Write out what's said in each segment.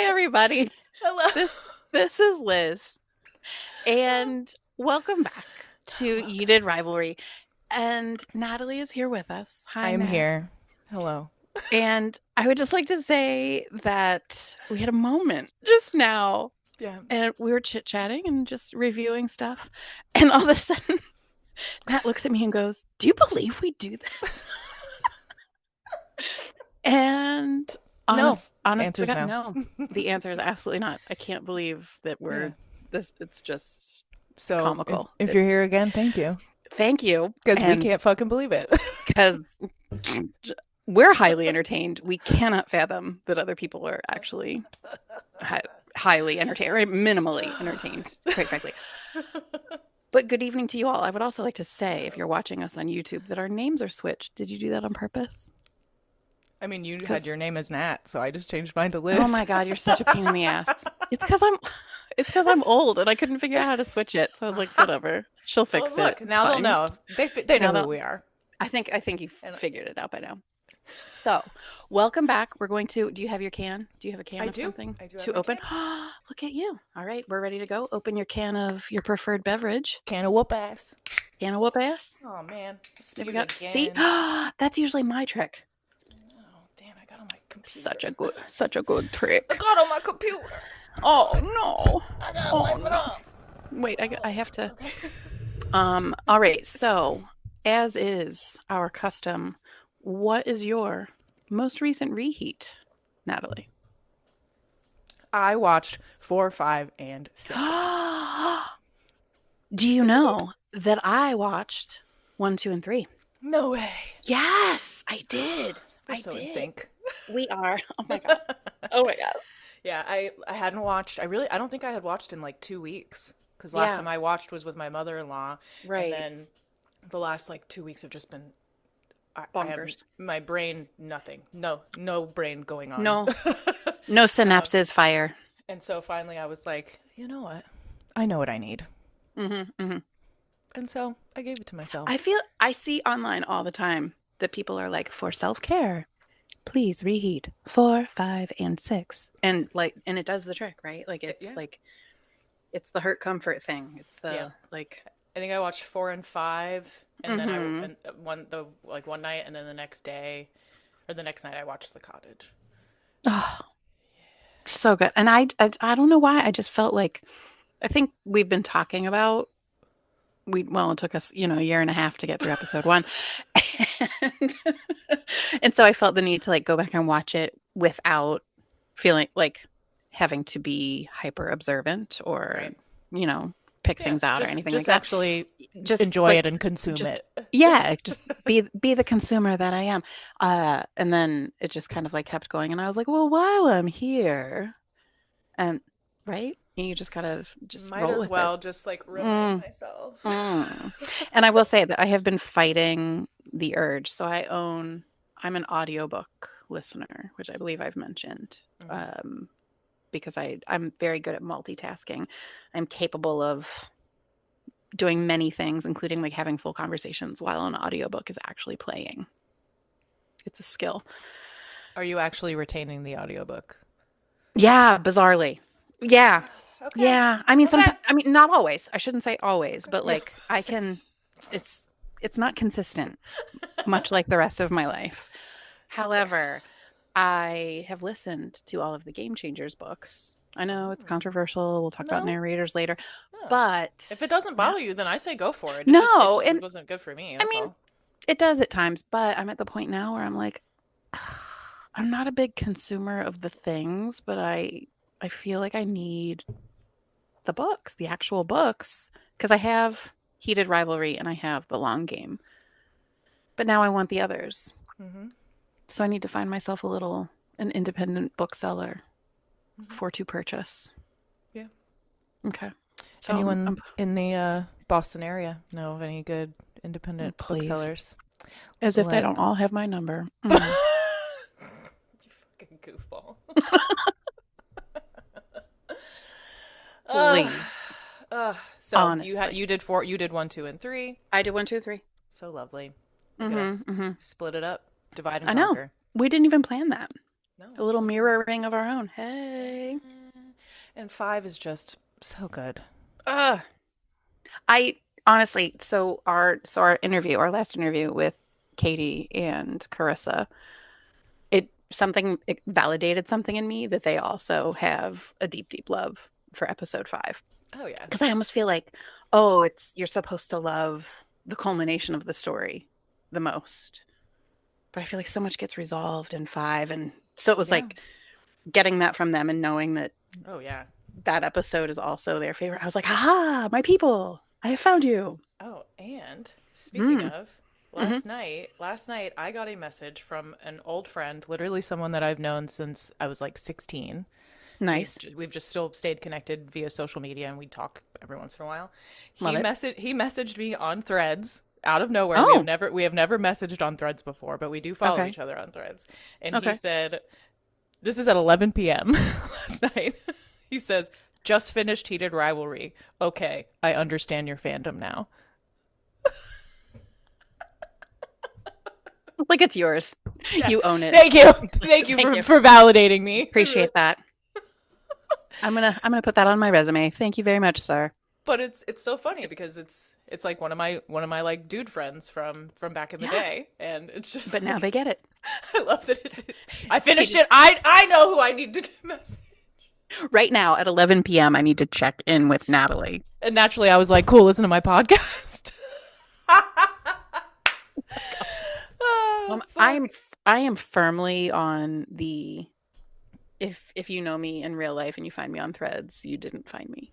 Hi, everybody. Hello. This is Liz, and welcome back to Welcome. Yeeted Rivalry. And Natalie is here with us. Hi, I'm Nat. here. Hello. And I would just like to say that we had a moment just now, Yeah. and we were chit-chatting and just reviewing stuff. And all of a sudden, Nat looks at me and goes, "Do you believe we do this?" And No. honest to Answer's God, no. no. The answer is absolutely not. I can't believe that Yeah. we're this. It's just So if, comical. if you're here again, thank you. Thank you. Because we And can't fucking believe it. because we're highly entertained, we cannot fathom that other people are actually hi- highly entertained or minimally entertained, quite frankly. But good evening to you all. I would also like to say, if you're watching us on YouTube, that our names are switched. Did you do that on purpose? I mean, you had Because your name as Nat, so I just changed mine to oh Liz. my God, you're such a pain in the ass. It's because I'm old and I couldn't figure out how to switch it. So I was like, whatever, she'll Well, fix it. look, It's now they'll fine. know. They know Now who that we are. I think you've And figured it out by now. So, welcome back. We're going to. Do you have your can? Do you have a can I of do. something I do have to my open? can. Look at you. All right, we're ready to go. Open your can of your preferred beverage. Can of whoop ass. Can of whoop ass. Oh man, There we spewed go. See, again. that's usually my trick. Oh damn! I got on my Such computer. a good I trick. got on my computer. Oh no. I gotta Oh wipe it no. off. Wait, I Oh, have to. okay. All right. So, as is our custom, what is your most recent reheat, Natalie? I watched 4, 5, and 6. Do you know that I watched one, two, and three? No way. Yes, I did. We're I so in did. sync. We are. Oh my God. Oh my God. Yeah, I hadn't watched. I don't think I had watched in like 2 weeks because last Yeah, time I watched was with my mother-in-law, and right. then the last like 2 weeks have just been. I have Bonkers. my brain nothing. No brain going on. No, no um, synapses fire. and so finally I was like, you know what? I know what I need, Hmm. and so I gave it to I myself. feel I see online all the time that people are like, for self-care, please reheat four, five, and six. And it does the trick, right? Yeah, it's the hurt comfort thing. It's yeah. the like I think I watched 4 and 5, and then mm-hmm. one night, and then the next day, or the next night, I watched The Cottage. Oh, so good. And I don't know why. I just felt like I think we've been talking about it took us, a year and a half to get through episode one. And, and so I felt the need to like go back and watch it without feeling like having to be hyper observant or, Right. you know, pick Yeah. things out or Just anything like just that. actually Just enjoy like it and consume just it. yeah, just be the consumer that I am. And then it just kind of like kept going and I was like, well, while I'm here, and right? You just gotta just Might roll as with it. well just like remind Mm, myself. mm. And I will say that I have been fighting the urge. So I'm an audiobook listener, which I believe I've mentioned. Hmm. Um, because I'm very good at multitasking. I'm capable of doing many things, including like having full conversations while an audiobook is actually playing. It's a skill. Are you actually retaining the audiobook? Yeah, bizarrely. Yeah. Okay. Yeah. I mean Okay. sometimes I mean not always. I shouldn't say always, Okay. but like I can it's it's not consistent, much like the rest of my life. That's fair. However, I have listened to all of the Game Changers books. I know it's Oh. controversial. We'll talk about No. narrators later, No. If but it doesn't now bother you, then I say go for it. It no, just and wasn't good for me. I That's mean all. it does at times, but I'm at the point now where I'm like I'm not a big consumer of the things, but I feel like I need the books, the actual books, because I have Heated Rivalry and I have the long game. But now I want the others. Mm-hmm. So I need to find myself an independent bookseller Mm-hmm. for to purchase. Yeah. Okay. So Anyone in the Boston area know of any good independent please, booksellers? as if they Let don't all have my number. you Mm. fucking goofball. uh, Please. so Honestly. you did 1, 2, and 3. I did one, two, three. So lovely. Look at us. Mm-hmm. Mm-hmm. Split it up. Divide and I know. conquer. We didn't even plan that. No, A little I know. mirroring of our own. Yeah. Hey. And 5 is just so good. Uh, I honestly, our last interview with Katie and Carissa, it validated something in me that they also have a deep, deep love for episode 5. Oh yeah. Because I almost feel like, oh, it's you're supposed to love the culmination of the story the most. But I feel like so much gets resolved in 5. And so it was Yeah. like getting that from them and knowing that Oh yeah. that episode is also their favorite. I was like, aha, my people, I have found you. Oh, and speaking Mm. of, Hmm. last night I got a message from an old friend, literally someone that I've known since I was like 16. Nice. We've just still stayed connected via social media and we talk every once in a while. Love it. He messaged me on Threads out of nowhere. Oh, We have never messaged on Threads before, but we do follow okay. each other on Threads. And he Okay. said, this is at 11 p.m. last night. He says, "Just finished Heated Rivalry. Okay, I understand your fandom now." Like it's yours. Yeah. You own it. Thank you. Thank you Thank you. for validating me. Appreciate that. I'm gonna put that on my resume. Thank you very much, sir. But it's so funny because it's like one of my like dude friends from back in the Yeah. day, and it's just But now like they get it. I love that I They finished just it. I know who I need to message. right now at 11 p.m. I need to check in with Natalie. And naturally I was like, cool, listen to my podcast. Oh, fuck. I am firmly on the if you know me in real life and you find me on Threads, you didn't find me.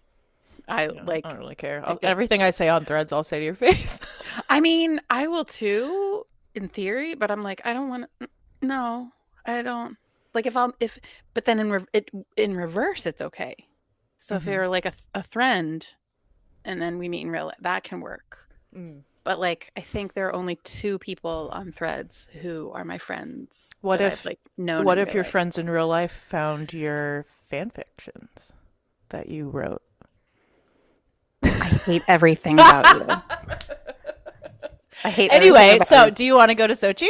I Yeah, I like don't really care. I feel Everything I say on Threads, I'll say to your face. I mean, I will too in theory, but I'm like I don't want to no, I don't like if but then in reverse it's okay. So if Hmm. you're like a friend and then we meet in real life, that can work. Mm. But like I think there are only two people on Threads who are my friends What that I've if like known in real your life. friends in real life found your fan fictions that you wrote? I hate everything about you. I hate everything Anyway, about so you. do you want to go to Sochi?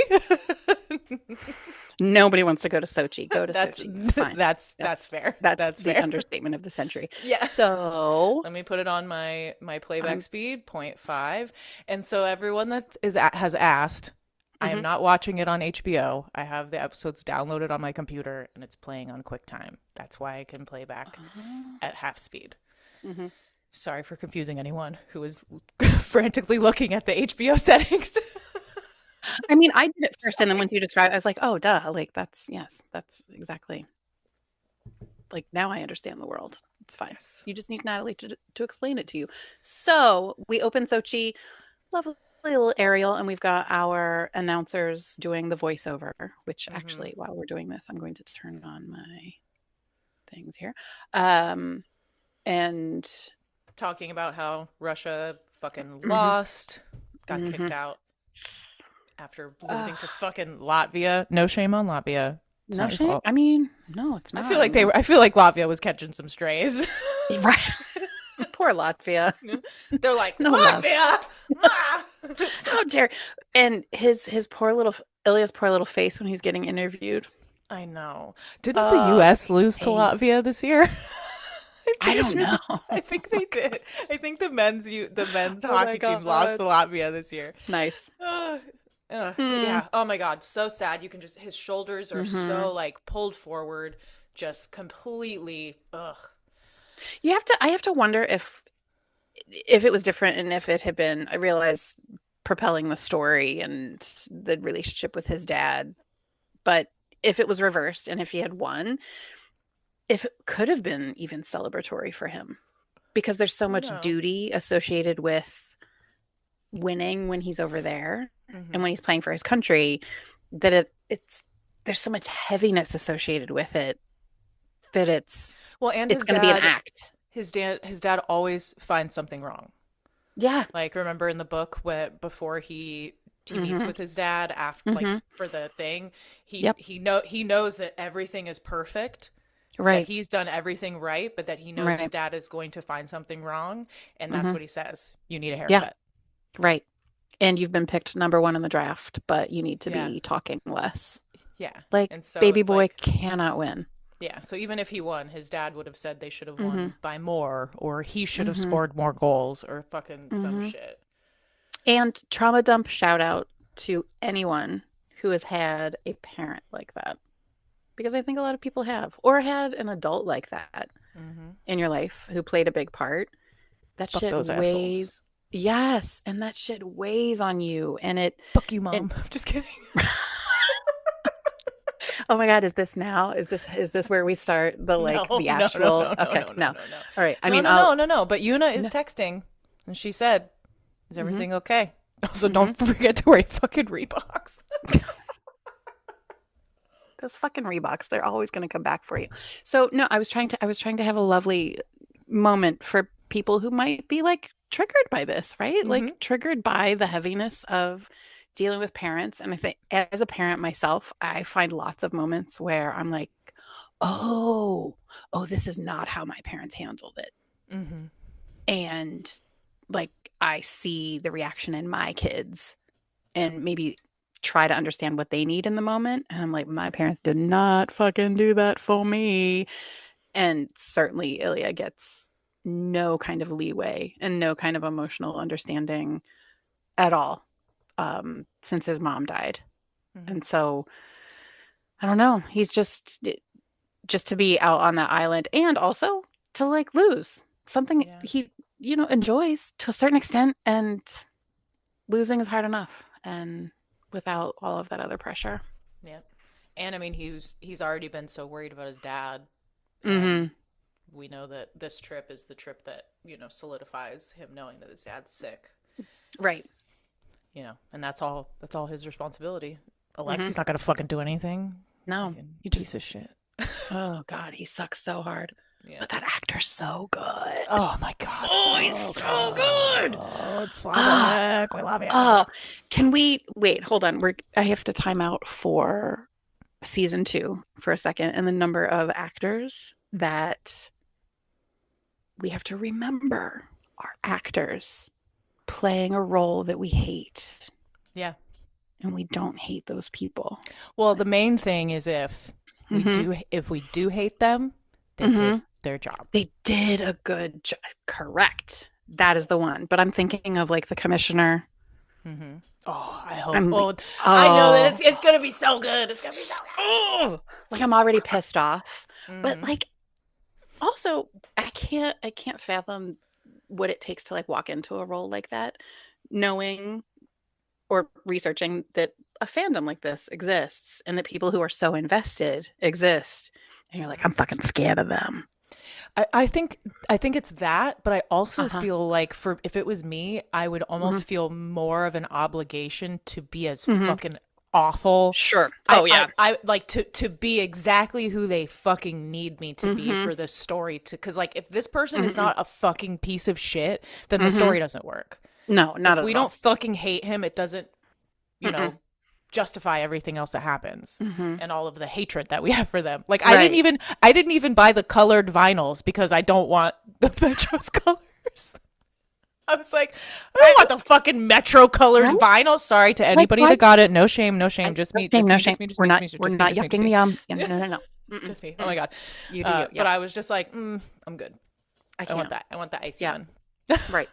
Nobody wants to go to Sochi. Go to that's Sochi. Fine. that's fair. That's That's the fair. understatement of the century. Yeah. So Let me put it on my playback I'm speed, 0.5. And so everyone that has asked, I am mhm. not watching it on HBO. I have the episodes downloaded on my computer and it's playing on QuickTime. That's why I can play back at half speed. Mhm. Sorry for confusing anyone who was frantically looking at the HBO settings. I mean, I did it first, and then Sorry. once you describe, I was like, oh, duh. Like that's yes, that's exactly like now I understand the world. It's fine. Yes. You just need Natalie to explain it to you. So we open Sochi, lovely little Ariel, and we've got our announcers doing the voiceover. Which Hmm. actually, while we're doing this, I'm going to turn on my things here. Um, and Talking about how Russia fucking mhm, lost, got kicked mhm. out after Uh, losing to fucking Latvia. No shame on Latvia. It's no not your shame. fault. I mean, no, it's not. I mean, I feel like Latvia was catching some strays. right. Poor Latvia. They're like, No love. Latvia! Ah! It's How like, dare and his poor little Ilya's poor little face when he's getting interviewed. I know. Didn't the US lose to Pain. Latvia this year? I'm I pretty don't sure know. I think they did. I think the men's Oh my hockey team lost god. to Latvia this year. Nice. Uh, but Mm. yeah, oh my god, so sad. You can just his shoulders are Hmm. so like pulled forward, just completely ugh. I have to wonder if it was different and if it had been, I realize propelling the story and the relationship with his dad, but if it was reversed and if he had won, if it could have been even celebratory for him because there's so I much know. duty associated with winning when he's over there and Hmm. when he's playing for his country that it's there's so much heaviness associated with it that Well, and it's going to be an act. his dad always finds something wrong. Yeah. Like remember in the book where before he meets Hmm. with his dad after like Hmm. for the thing, Yep. he knows that everything is perfect, that Right. he's done everything right, but that he knows his Right. dad is going to find something wrong, and that's Hmm. what he says. You need a Yeah. haircut. Right. And you've been picked number one in the draft, but you need to Yeah. be talking less. Yeah. Like, And so baby it's boy like, cannot win. yeah. So even if he won, his dad would have said they should have Mm-hmm. won by more, or he should have Mm-hmm. scored more goals, or fucking some Mm-hmm. shit. And trauma dump shout out to anyone who has had a parent like that. Because I think a lot of people have, or had an adult like that Mm-hmm. in your life who played a big part. That Fuck shit those assholes. weighs, yes, and that shit weighs on you. And Fuck you, it, mom. I'm just kidding. oh my God, is this now? Is this where we start the like No, the no, no, actual? no, no, Okay, no, no, no. no, no. All right. I No, mean, no, I'll no, no, no. But Yuna is no. texting, and she said, "Is Mm-hmm, everything okay?" Also, mm-hmm. don't forget to wear fucking Reeboks. Those fucking Reeboks, they're always going to come back for you. So no, I was trying to have a lovely moment for people who might be like triggered by this, right? Mm-hmm. Like triggered by the heaviness of dealing with parents. And I think as a parent myself, I find lots of moments where I'm like, oh, oh, this is not how my parents handled it. Mm-hmm. And like I see the reaction in my kids and maybe try to understand what they need in the moment. And I'm like, my parents did not fucking do that for me. And certainly Ilya gets no kind of leeway and no kind of emotional understanding at all since his mom died. Mm-hmm. And so I don't know. He's just to be out on that island and also to like lose something Yeah. he enjoys to a certain extent, and losing is hard enough and without all of that other pressure. Yeah. And I mean, he's already been so worried about his dad, and Hmm. we know that this trip is the trip that solidifies him knowing that his dad's sick. Right. And that's all his responsibility. Hmm. Alexi's not gonna fucking do anything. No, Fucking you piece just of shit. oh God, he sucks so hard. Yeah. But that actor's so good. Oh my god, Oh, he's so so good. good. Ah, Slavic, we love you. oh, can we wait? Hold on. I have to time out for season two for a second, and the number of actors that we have to remember are actors playing a role that we hate, Yeah. and we don't hate those people. Well, the main thing is Hmm. if we do hate them, they did Hmm. their job. They did a good job. Correct. That is the one. But I'm thinking of like the commissioner. Mm-hmm. Oh, I hope. I'm like, Oh, I know that oh, it's gonna be so good. It's gonna be so oh, like I'm already pissed off. good. But Mm-hmm. like also I can't fathom what it takes to like walk into a role like that, knowing or researching that a fandom like this exists and that people who are so invested exist. And you're like, I'm fucking scared of them. I think it's that, but I also Uh-huh. feel like for if it was me, I would Hmm. almost feel more of an obligation to be as Hmm. fucking awful. Sure. I, Oh I, yeah. I like to be exactly who they fucking need me to be Hmm. for this story to, because like if this person is Hmm. not a fucking piece of shit, then the Hmm. story doesn't work. No, If not we at all. don't fucking hate him, it doesn't, you Mm-mm. know, justify everything else that happens Hmm. and all of the hatred that we have for them. Like Right. I didn't even buy the colored vinyls because I don't want the Metro's colors. I was like, I don't I, want the fucking Metro colors right? vinyl. Sorry to Like anybody why? that got it. No shame, no shame. Just No me, shame, just no me, shame. just me, just We're me, just not me, we're just me, not just me, just yucking the me. yeah, no, no, no. Mm-mm, Just me. Oh my mm-mm. god. You do you. But Yep. I was just like, I'm good. I I want can't. that. I want the icy Yeah. one. Right.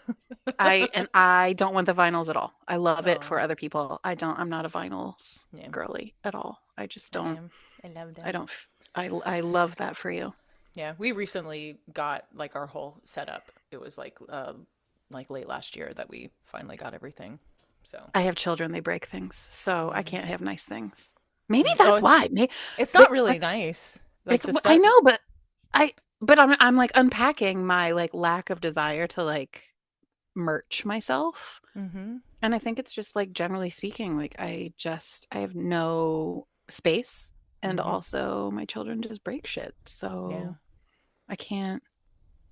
I don't want the vinyls at all. I love it for Oh, other people. I'm not a vinyls yeah. girly at all. I just I don't. am. I love I them. don't. I love that for you. Yeah, we recently got like our whole setup. It was like late last year that we finally got everything. So, I have children, they break things, so I mm-hmm. can't have nice things. Maybe Oh, that's why. Maybe, it's but not really nice. Like it's the I stuff. know, I but I'm like unpacking my like lack of desire to like merch myself. Mm-hmm. And I think it's just like generally speaking, like I have no space, and Mm-hmm. also my children just break shit. Yeah. So I can't.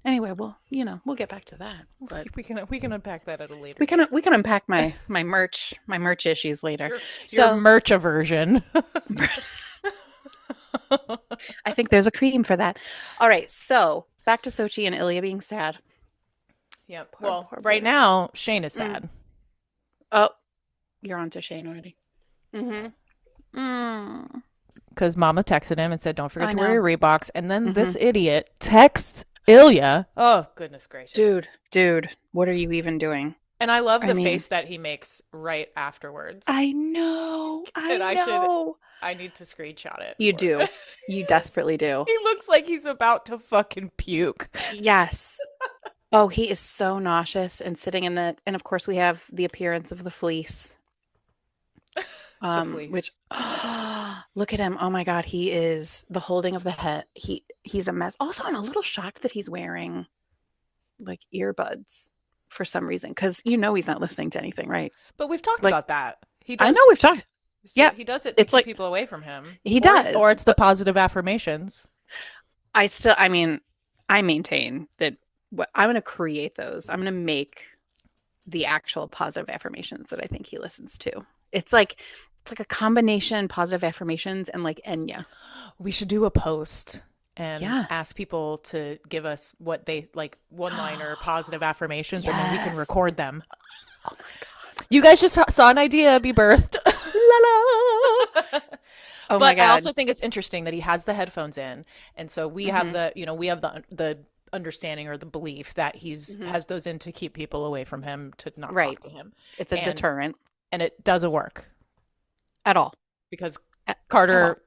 Anyway, well, we'll get back to that. But We can unpack that at a later we can date. we can unpack my merch issues later. Your So merch aversion. I think there's a cream for that. All right, so back to Sochi and Ilya being sad. Yep. Poor Well, poor right boy. now Shane is Mm. sad. Oh, you're on to Shane already. Yeah. Mm-hmm. Mm. because Mama texted him and said, "Don't forget I to wear know. your Reeboks." And then Hmm. this idiot texts Ilya. Oh goodness gracious! Dude, what are you even doing? And I love I the mean, face that he makes right afterwards. I know. And I know. I need to screenshot it You for. do. You desperately do. He looks like he's about to fucking puke. Yes. Oh, he is so nauseous and sitting in the, and of course we have the appearance of the fleece. The Which fleece. look at him. Oh my God, he is the holding of the head. He's a mess. Also, I'm a little shocked that he's wearing like earbuds for some reason, because he's not listening to anything, right? But we've talked Like about that. He I know we've does. talked. So Yeah, he does it to it's keep like people away from him, he or does, it's the but positive affirmations. I mean, I maintain that I'm going to create those. I'm going to make the actual positive affirmations that I think he listens to. It's like it's like a combination positive affirmations and like Enya. We should do a post and Yeah. ask people to give us what they like, one liner positive affirmations, and then we can Yes. record them. Oh my God. You guys just saw an idea be birthed. La la. Oh my But I God. also think it's interesting that he has the headphones in, and so we have Hmm. the understanding or the belief that he's Hmm. has those in to keep people away from him, to not Right. talk to him, It's a and deterrent it doesn't work at all. because At all. Carter,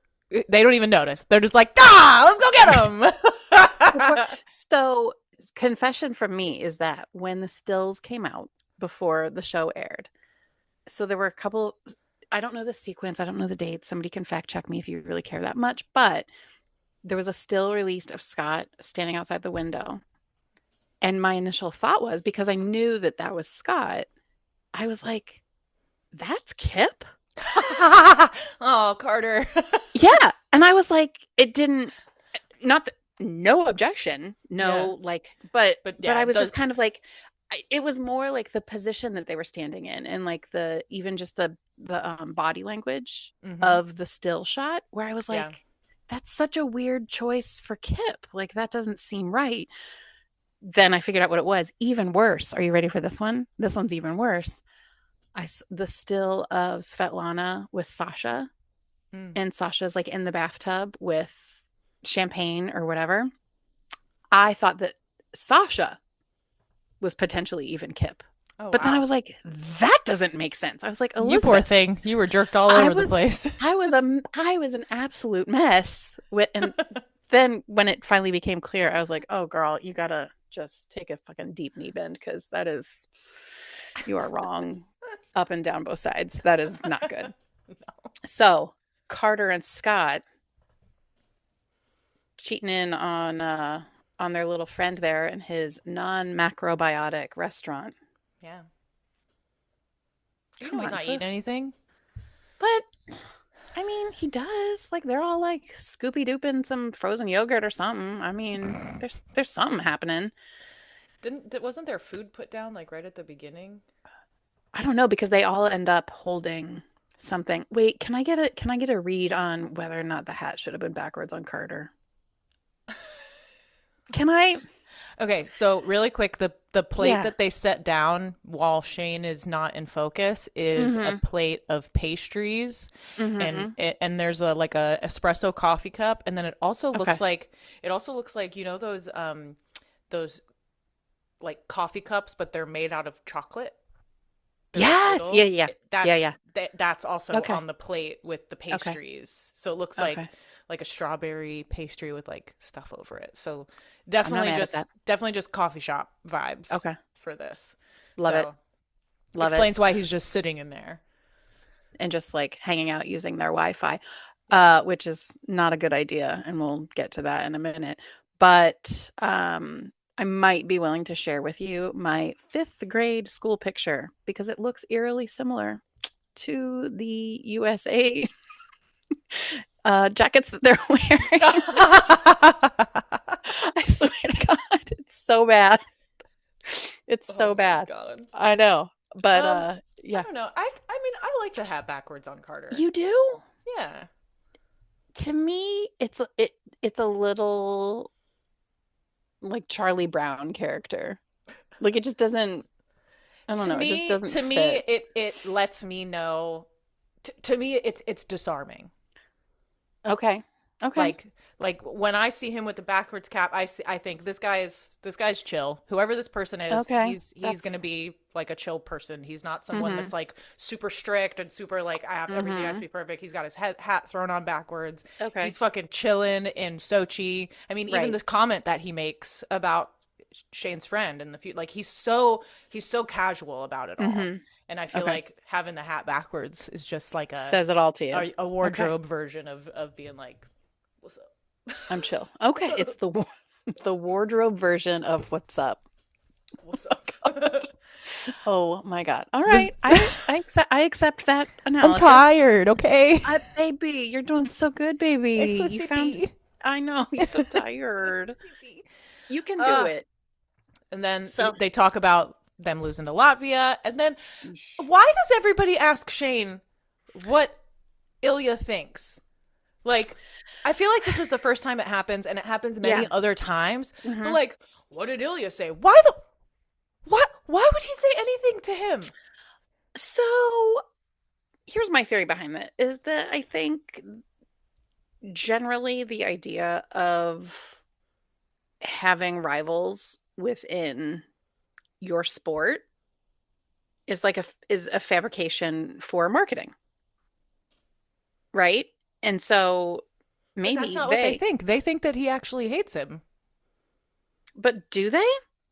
they don't even notice. They're just like, ah, let's go Before, get him. so, confession from me is that when the stills came out before the show aired, so there were a couple, I don't know the sequence, I don't know the dates. Somebody can fact check me if you really care that much, but there was a still released of Scott standing outside the window. And my initial thought was, because I knew that that was Scott, I was like, that's Kip? Oh, Carter. Yeah. And I was like, it didn't, not that, no objection, Yeah, no, like, but yeah, I it was does. just kind of like, it was more like the position that they were standing in and like even just the body language Mm-hmm. of the still shot where I was Yeah. like, that's such a weird choice for Kip. Like, that doesn't seem right. Then I figured out what it was. Even worse. Are you ready for this one? This one's even worse. The still of Svetlana with Sasha, Mm. and Sasha's like in the bathtub with champagne or whatever. I thought that Sasha was potentially even Kip. Oh But then I wow. was like, that doesn't make sense. I was like, You poor Elizabeth, thing. You were jerked all I over the was place. I was an absolute mess. And then when it finally became clear, I was like, oh girl, you gotta just take a fucking deep knee bend, because you are wrong up and down both sides. That is not good. So Carter and Scott cheating in on their little friend there in his non-macrobiotic restaurant. Yeah. You know Come he's on, not eating anything. but I mean, he does. Like, they're all like Scoopy Dooping some frozen yogurt or something. I mean, there's something happening. Wasn't there food put down like right at the beginning? I don't know, because they all end up holding something. Wait, can I get a read on whether or not the hat should have been backwards on Carter? Can I? Okay, so really quick, the plate Yeah. that they set down while Shane is not in focus is a Mm-hmm. plate of pastries, and Mm-hmm. there's a like a espresso coffee cup, and then Okay. it also looks like those like coffee cups, but they're made out of chocolate. They're like Yes. Yeah. little. Yeah. Yeah. Yeah. That's also Okay. on the plate with the Okay. pastries. So it looks Okay. like a strawberry pastry with like stuff over it. So I'm not mad at that. definitely just coffee shop vibes Okay. for this. Love it. So Love it. explains why he's just sitting in there. And just like hanging out using their Wi-Fi, Yeah. which is not a good idea, and we'll get to that in a minute. But I might be willing to share with you my fifth grade school picture, because it looks eerily similar to the USA jackets that they're wearing. I swear to God, it's so bad. It's Oh so my bad. god. I know, but I yeah, don't know. I mean I like the hat backwards on Carter. you do. Yeah. To me, it's a little like Charlie Brown character. Like, it just doesn't, I don't know, it just doesn't To me, fit. it lets me know. To me, it's disarming. Okay. Okay. Like when I see him with the backwards cap, I think this guy's chill. Whoever this person is, Okay. he's That's gonna be like a chill person. He's not someone mm-hmm. that's like super strict and super like I have everything has to Mm-hmm. be perfect. He's got his hat thrown on backwards. Okay. He's fucking chilling in Sochi. I mean, even Right. this comment that he makes about Shane's friend and the few, like he's so casual about it all. Mm-hmm. And I feel Okay. like having the hat backwards is just like Says it all to you. a Okay. wardrobe version of being like, what's up? I'm chill. Okay. It's the the wardrobe version of what's up. What's up? Oh my God. All this right. I accept that I'm analysis. tired, okay? Baby, you're doing so good, I'm so baby. You found sleepy. I know, you're so I'm so tired. sleepy. You can do Uh, it. and then So, they talk about them losing to Latvia. And then why does everybody ask Shane what Ilya thinks? Like, I feel like this is the first time it happens, and it happens yeah. many other times. But Hmm. like, what did Ilya say? Why would he say anything to him? So, here's my theory behind that is that I think generally the idea of having rivals within your sport is like is a fabrication for marketing, right? And so But that's maybe not what they they, think. They think that he actually hates him. but do they?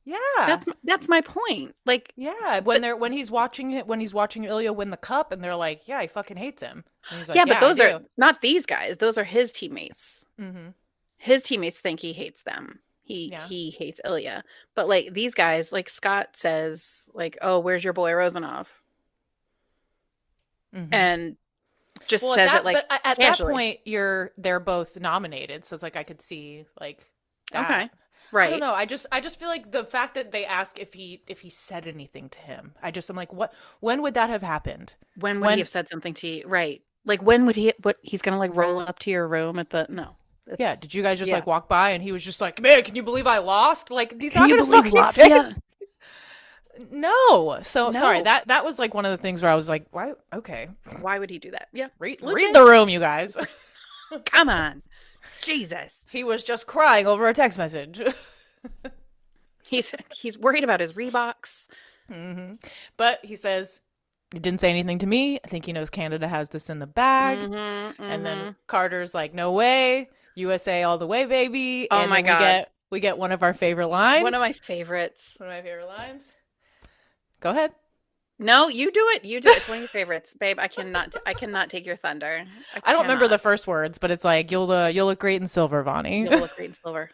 Yeah. That's my point. Like, Yeah, but when he's watching Ilya win the cup, and they're like, "Yeah, he fucking hates him," and he's yeah, like, but "Yeah, I those are do." not these guys. Those are his teammates. Mm-hmm. His teammates think he hates them. Yeah. He hates Ilya. But like these guys, like Scott says, like, "Oh, where's your boy Rosanov?" Mm-hmm. And just Well, says it like at that casually. point, they're both nominated, so it's like I could see like that. Okay. I don't Right. know. I just feel like the fact that they ask if he said anything to him, I'm like, what? When would that have happened? When would he When? have said something to you? Right. Like when would he what he's gonna like roll up to your room at the no. Yeah, It's did you guys just yeah. like walk by and he was just like, "Man, can you believe I lost?" Like he's Can not you gonna believe fucking say Latvia? no. So sorry. No. That was like one of the things where I was like, "Why? Okay, Why would he do that? Yeah. read Legit. the room, you guys." Come on. Jesus. He was just crying over a text message. He's worried about his Reeboks. hmm But he says he didn't say anything to me. I think he knows Canada has this in the bag. Mm-hmm. And then Mm-hmm. Carter's like, "No way, USA all the way, baby." Oh And my then God. we get one of our favorite One of lines. my favorites. One of my favorite lines. Go ahead. No, you do it. You do it. It's one of your favorites, babe. I cannot take your thunder. I I don't remember the cannot. first words, but it's like you'll look great in silver, Vonnie. You'll look great in silver.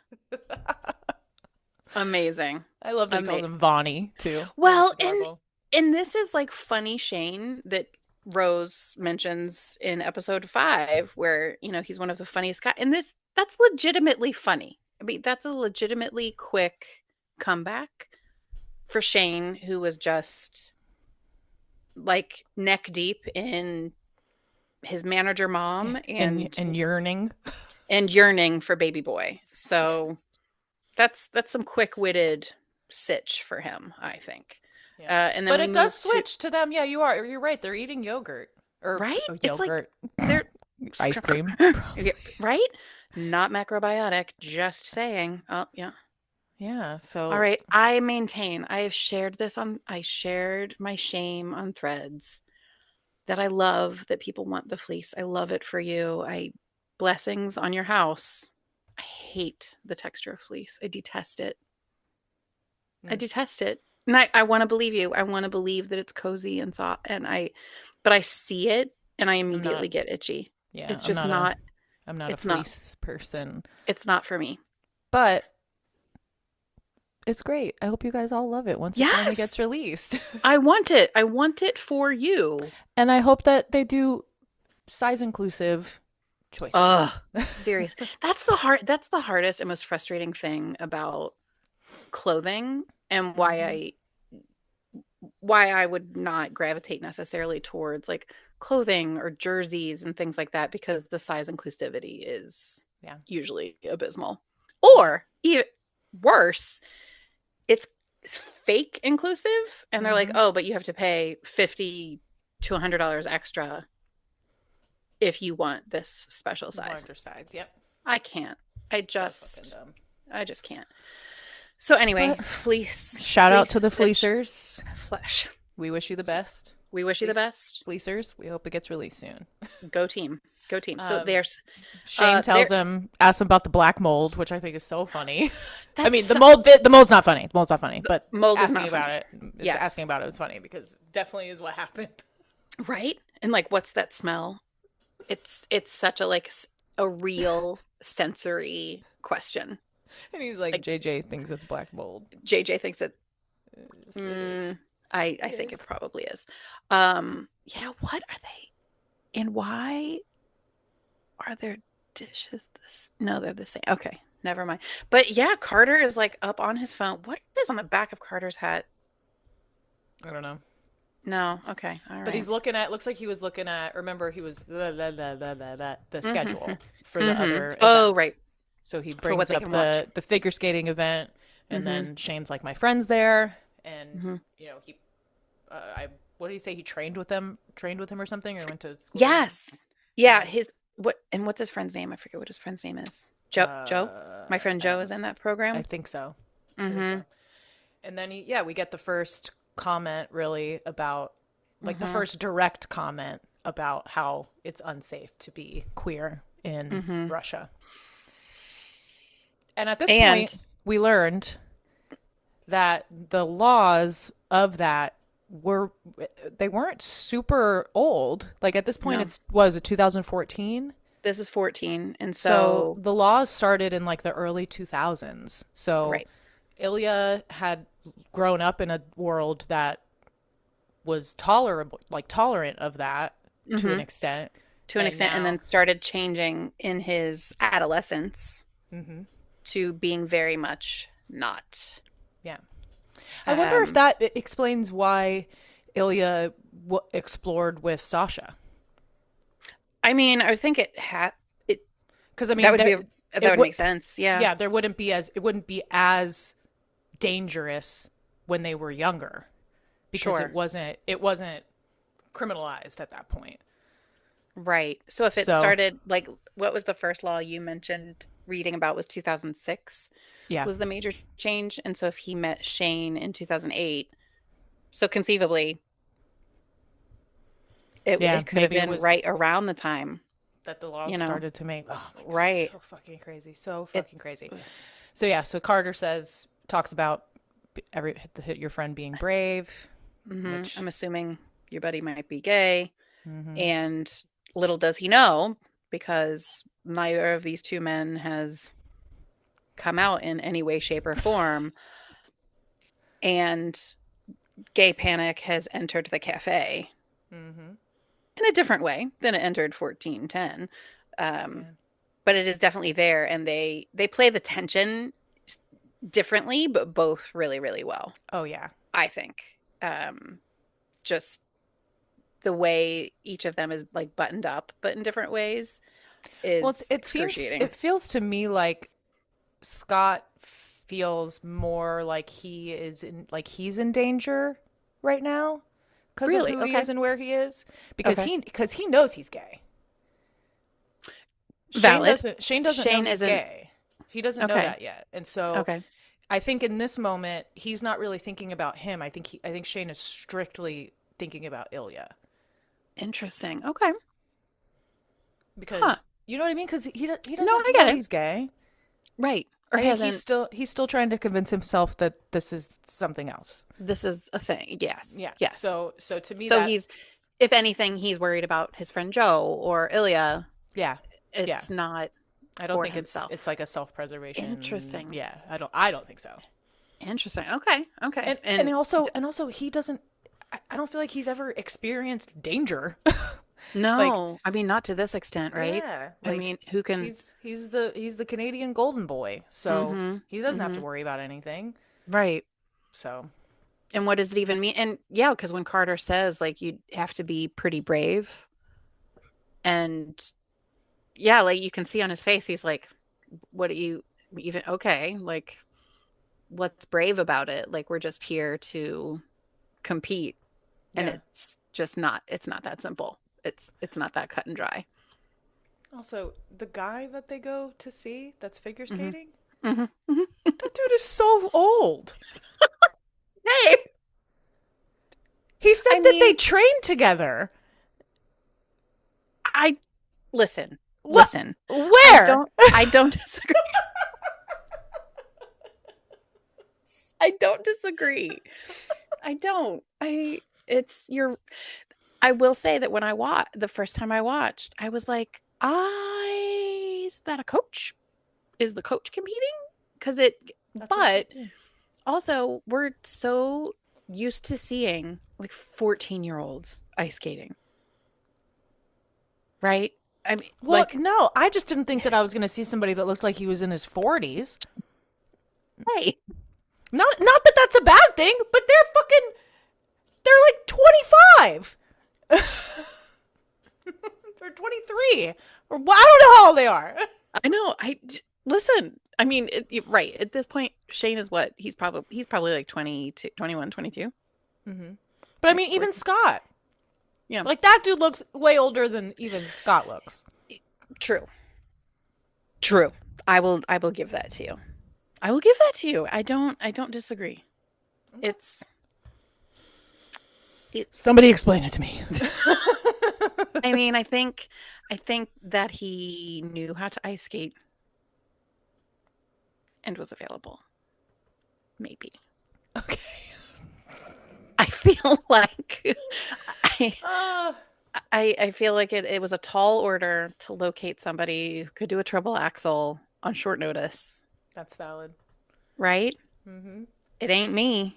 Amazing. I love that he calls Amazing. him Vonnie too. I think it's Well, adorable. and this is like funny Shane that Rose mentions in episode 5 where, he's one of the funniest guys. And that's legitimately funny. I mean, that's a legitimately quick comeback for Shane who was just like neck deep in his manager mom And yearning. and yearning for baby boy. So Yes. that's some quick-witted sitch for him, I think. Yeah. And then But we it does move to switch to them. Yeah, you're right. They're eating yogurt or right. It's like yogurt, they're ice cream. Yeah, right. Not macrobiotic. Just saying. Oh yeah. Yeah. All So right. I maintain. I shared my shame on threads that I love that people want the fleece. I love it for you. I blessings on your house. I hate the texture of fleece. I detest it. I mm, detest it. And I want to believe you. I want to believe that it's cozy and soft but I see it and I I'm immediately not. get itchy. Yeah, It's just not I'm not a it's not fleece person. it's not for me. But it's great. I hope you guys all love it once it finally gets Yes. released. I want it. I want it for you. And I hope that they do size inclusive choices. Ugh. Serious. That's the hardest and most frustrating thing about clothing and hmm why I would not gravitate necessarily towards like clothing or jerseys and things like that because the size inclusivity is Yeah. usually abysmal. Yeah. Or even worse, it's fake inclusive and they're like, hmm "Oh, but you have to pay 50 to $100 extra if you want this special size. Larger size. Yep. I can't. I So fucking just dumb. I just can't. So anyway, But shout out to fleece the stitch fleecers. flesh. We wish you the best. We wish you the Fleece best. fleecers. We hope it gets released soon. Go team. Go team. So Um, there's Shane there tells him, asks him about the black mold, which I think is so funny. I mean, that's the mold's not funny. The mold's not funny, but mold is asking not about funny. it, Yes. asking about it was funny because it definitely is what happened. Right? And like what's that smell? It's such a like a real sensory question. And he's like, Like JJ thinks it's black mold. JJ thinks that It is. I It think it is. probably is. Yeah, what are they? And why are their dishes this? No, they're the same. Okay, never mind. But yeah, Carter is like up on his phone. What is on the back of Carter's hat? I don't know. No. Okay. All But right. he's looking at, looks like he was looking at, remember he was the Mm-hmm. schedule for the Mm-hmm. other Oh, right. events. So he For what brings they up can watch. the figure skating event, and Mm-hmm. then Shane's like, my friend's there, and Mm-hmm. he, I what did he say? He trained with him or something, or went to school with him. Yes. Yeah, And his what's his friend's name? I forget what his friend's name is. Joe. Joe? My friend I Joe don't is know. in that I program. think so. I think Mm-hmm. so. And then yeah, we get the first comment really about like the Mm-hmm. first direct comment about how it's unsafe to be queer in Mm-hmm. Russia. And at this And point, we learned that the laws of that were they weren't super old. Like at this point, no, it's was it 2014. this is 14. And So so, the laws started in like the early 2000s. So right. Ilya had grown up in a world that was tolerable, like tolerant of that to an Mm-hmm. extent. To an And extent, and then now, started changing in his adolescence hmm to being very much not. yeah. I wonder if Um, that explains why Ilya explored with Sasha. I mean, I think it had it. Because I That mean, would be that it would would, make sense. Yeah. yeah, it wouldn't be as dangerous when they were younger because Sure. it wasn't criminalized at that point. Right. So if it So started like what was the first law you mentioned reading about was 2006 yeah, was the major change. And so if he met Shane in 2008, so conceivably yeah, it could have maybe it been was right around the time, that the laws you know. started to make. Oh my god, Right. so fucking crazy, so fucking It's crazy. So yeah, so Carter talks about hit your friend being brave, which I'm assuming your buddy might be gay. hmm And little does he know, because neither of these two men has come out in any way, shape, or form. And gay panic has entered the cafe hmm in a different way than it entered 1410. Um, yeah. but it is definitely there, and they play the tension differently, but both really, really well, Oh yeah, I think. Just the way each of them is like buttoned up, but in different ways, well is it excruciating. feels to me like Scott feels more like he's in danger right now because of Really? who he Okay. is and where he is Okay. because he knows he's gay. Valid. Shane doesn't know Shane he's isn't. gay. He doesn't know Okay. that yet. And so Okay. I think in this moment he's not really thinking about him. I think Shane is strictly thinking about Ilya Interesting. Okay. Huh. because you know what I mean because he No, doesn't I know get it. he's gay. Right. Or I think hasn't. he's still trying to convince himself that this is something else. This is a thing. Yes. Yeah. Yes. So to me So that he's, if anything, he's worried about his friend Joe or Ilya. yeah. Yeah. It's not I don't for think it's himself. like a self-preservation. Interesting. Yeah. I don't think so. Interesting. Okay. Okay. And And also he doesn't I don't feel like he's ever experienced danger. Like no, I mean, not to this extent, right? yeah, I like mean, who can? he's the Canadian golden boy. So Mm-hmm. he doesn't have to Mm-hmm. worry about anything. Right. So And what does it even mean? And yeah, because when Carter says like you have to be pretty brave, and yeah, like you can see on his face, he's like, "What do you even? Okay, like what's brave about it? Like we're just here to compete, and yeah. it's just not. It's not that simple. It's not that cut and dry." Also, the guy that they go to see that's figure Hmm. skating, Hmm. Hmm. that dude is so old. Hey, He said I that they mean, trained together. I listen, What? listen. Where? I don't disagree. I don't disagree. I don't. It's your, I will say that when the first time I watched, I was like, is that a coach? Is the coach competing? Because That's what I but thought too. also we're so used to seeing like 14-year-olds ice skating, right? I mean, Well, like, no, I just didn't think that I was going to see somebody that looked like he was in his 40s. hey, Not that that's a bad thing, but they're like 25. They're 23. Or well, I don't know how old they are. I know. Listen. I mean, right at this point, Shane is what? He's probably like 22, 21, 22, Mm-hmm. But I right? mean, even 14. Scott. Yeah, Like, that dude looks way older than even Scott looks. true. True. I will give that to you. I will give that to you. I don't disagree. It's it Somebody explain it to me. I mean, I think that he knew how to ice skate and was available. Maybe. Okay. I feel like I Uh, I feel like it was a tall order to locate somebody who could do a triple axel on short notice, that's valid. right? Mm-hmm. It ain't me.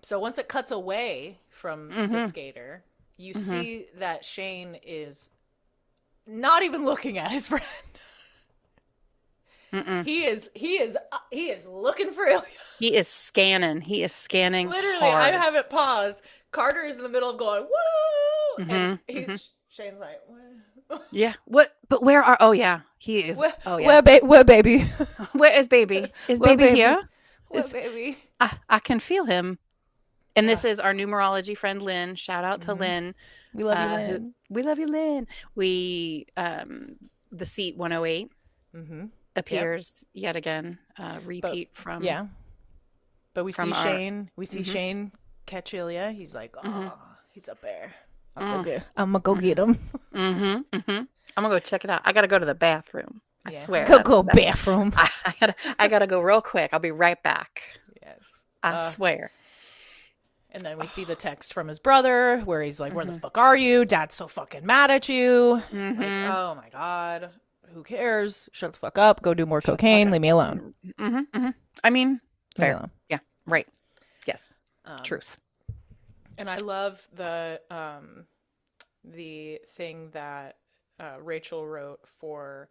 So once it cuts away from the Mm-hmm. skater, you Mm-hmm. see that Shane is not even looking at his friend. Mm-mm. He is looking for Ilya. He is scanning. He is scanning Literally, I hard. have it paused. Carter is in the middle of going woo, and Mm-hmm. Mm-hmm. Shane's like, what? Yeah. What? But where are? Oh yeah. He is. Oh yeah. Where, baby? Where is baby? Is Where, baby baby? here? Where, Is baby? I can feel him. And Uh, this is our numerology friend Lynn. Shout out to mm-hmm. Lynn. We love you, Who Lynn. we love you, Lynn. We the seat 108 Mm-hmm. Yep. appears yet again. But Repeat yeah, but from our. We see Mm-hmm. Shane catch Ilya. He's like, Mm-hmm. oh, he's up there. Mm, I'm gonna go mm-hmm. get him. Mm-hmm. Mm-hmm. I'm gonna go check it out. I gotta go to the bathroom. I Yeah, swear go that bathroom. I gotta go real quick. I'll be right back. Yes. I swear. And then we see the text from his brother where he's like, where the Mm-hmm. fuck are you? Dad's so fucking mad at you. Like, Mm-hmm. oh my God. Who cares? Shut the fuck up. Go do more Shut the fuck cocaine. up. Leave me alone. Mm-hmm. Mm-hmm. I mean, Leave me fair. alone. Yeah. Right. Yes. Um, Truth. and I love the thing that Rachel wrote for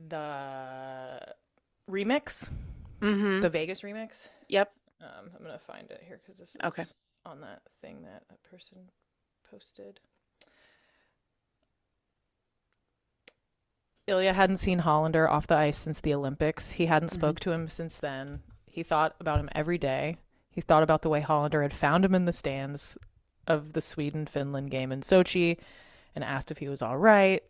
the remix, Mm-hmm. the Vegas remix. Yep. I'm gonna find it here because this Okay. is on that thing that a person posted. Ilya hadn't seen Hollander off the ice since the Olympics. He hadn't Mm-hmm. spoke to him since then. He thought about him every day. He thought about the way Hollander had found him in the stands of the Sweden-Finland game in Sochi and asked if he was all right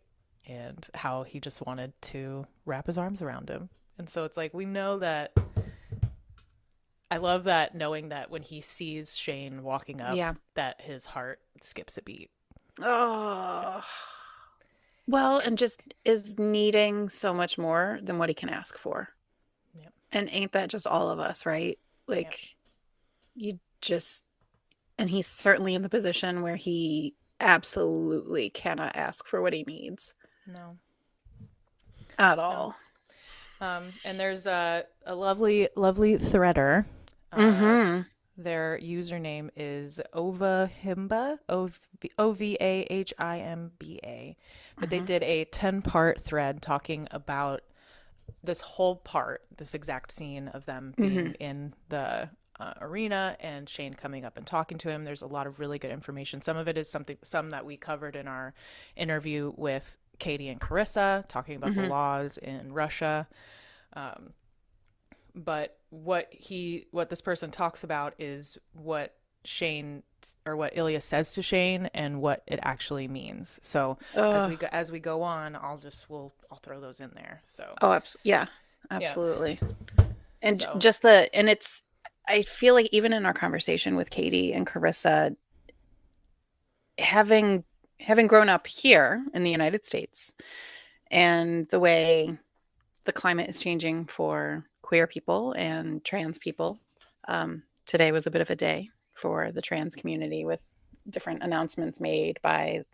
and how he just wanted to wrap his arms around him. And so it's like we know that. I love that, knowing that when he sees Shane walking up, Yeah. that his heart skips a beat. Oh. Well, And and just is needing so much more than what he can ask for. yep, And ain't that just all of us, right? yep, Like you just, and he's certainly in the position where he absolutely cannot ask for what he needs no, at no. all. And there's a lovely, lovely threader. Uh, Mm-hmm. their username is ovahimba, Ovahimba. But they Mm-hmm. did a 10-part thread talking about this whole part, this exact scene of them Mm-hmm. being in the arena and Shane coming up and talking to him. There's a lot of really good information. Some of it is some that we covered in our interview with Katie and Carissa, talking about the Mm-hmm. laws in Russia. But what this person talks about is what Shane or what Ilya says to Shane and what it actually means. So Uh, as we go on, I'll throw those in there. So yeah, yeah. absolutely. And So it's, I feel like even in our conversation with Katie and Carissa, having grown up here in the United States and the way the climate is changing for queer people and trans people. Today was a bit of a day for the trans community with different announcements made by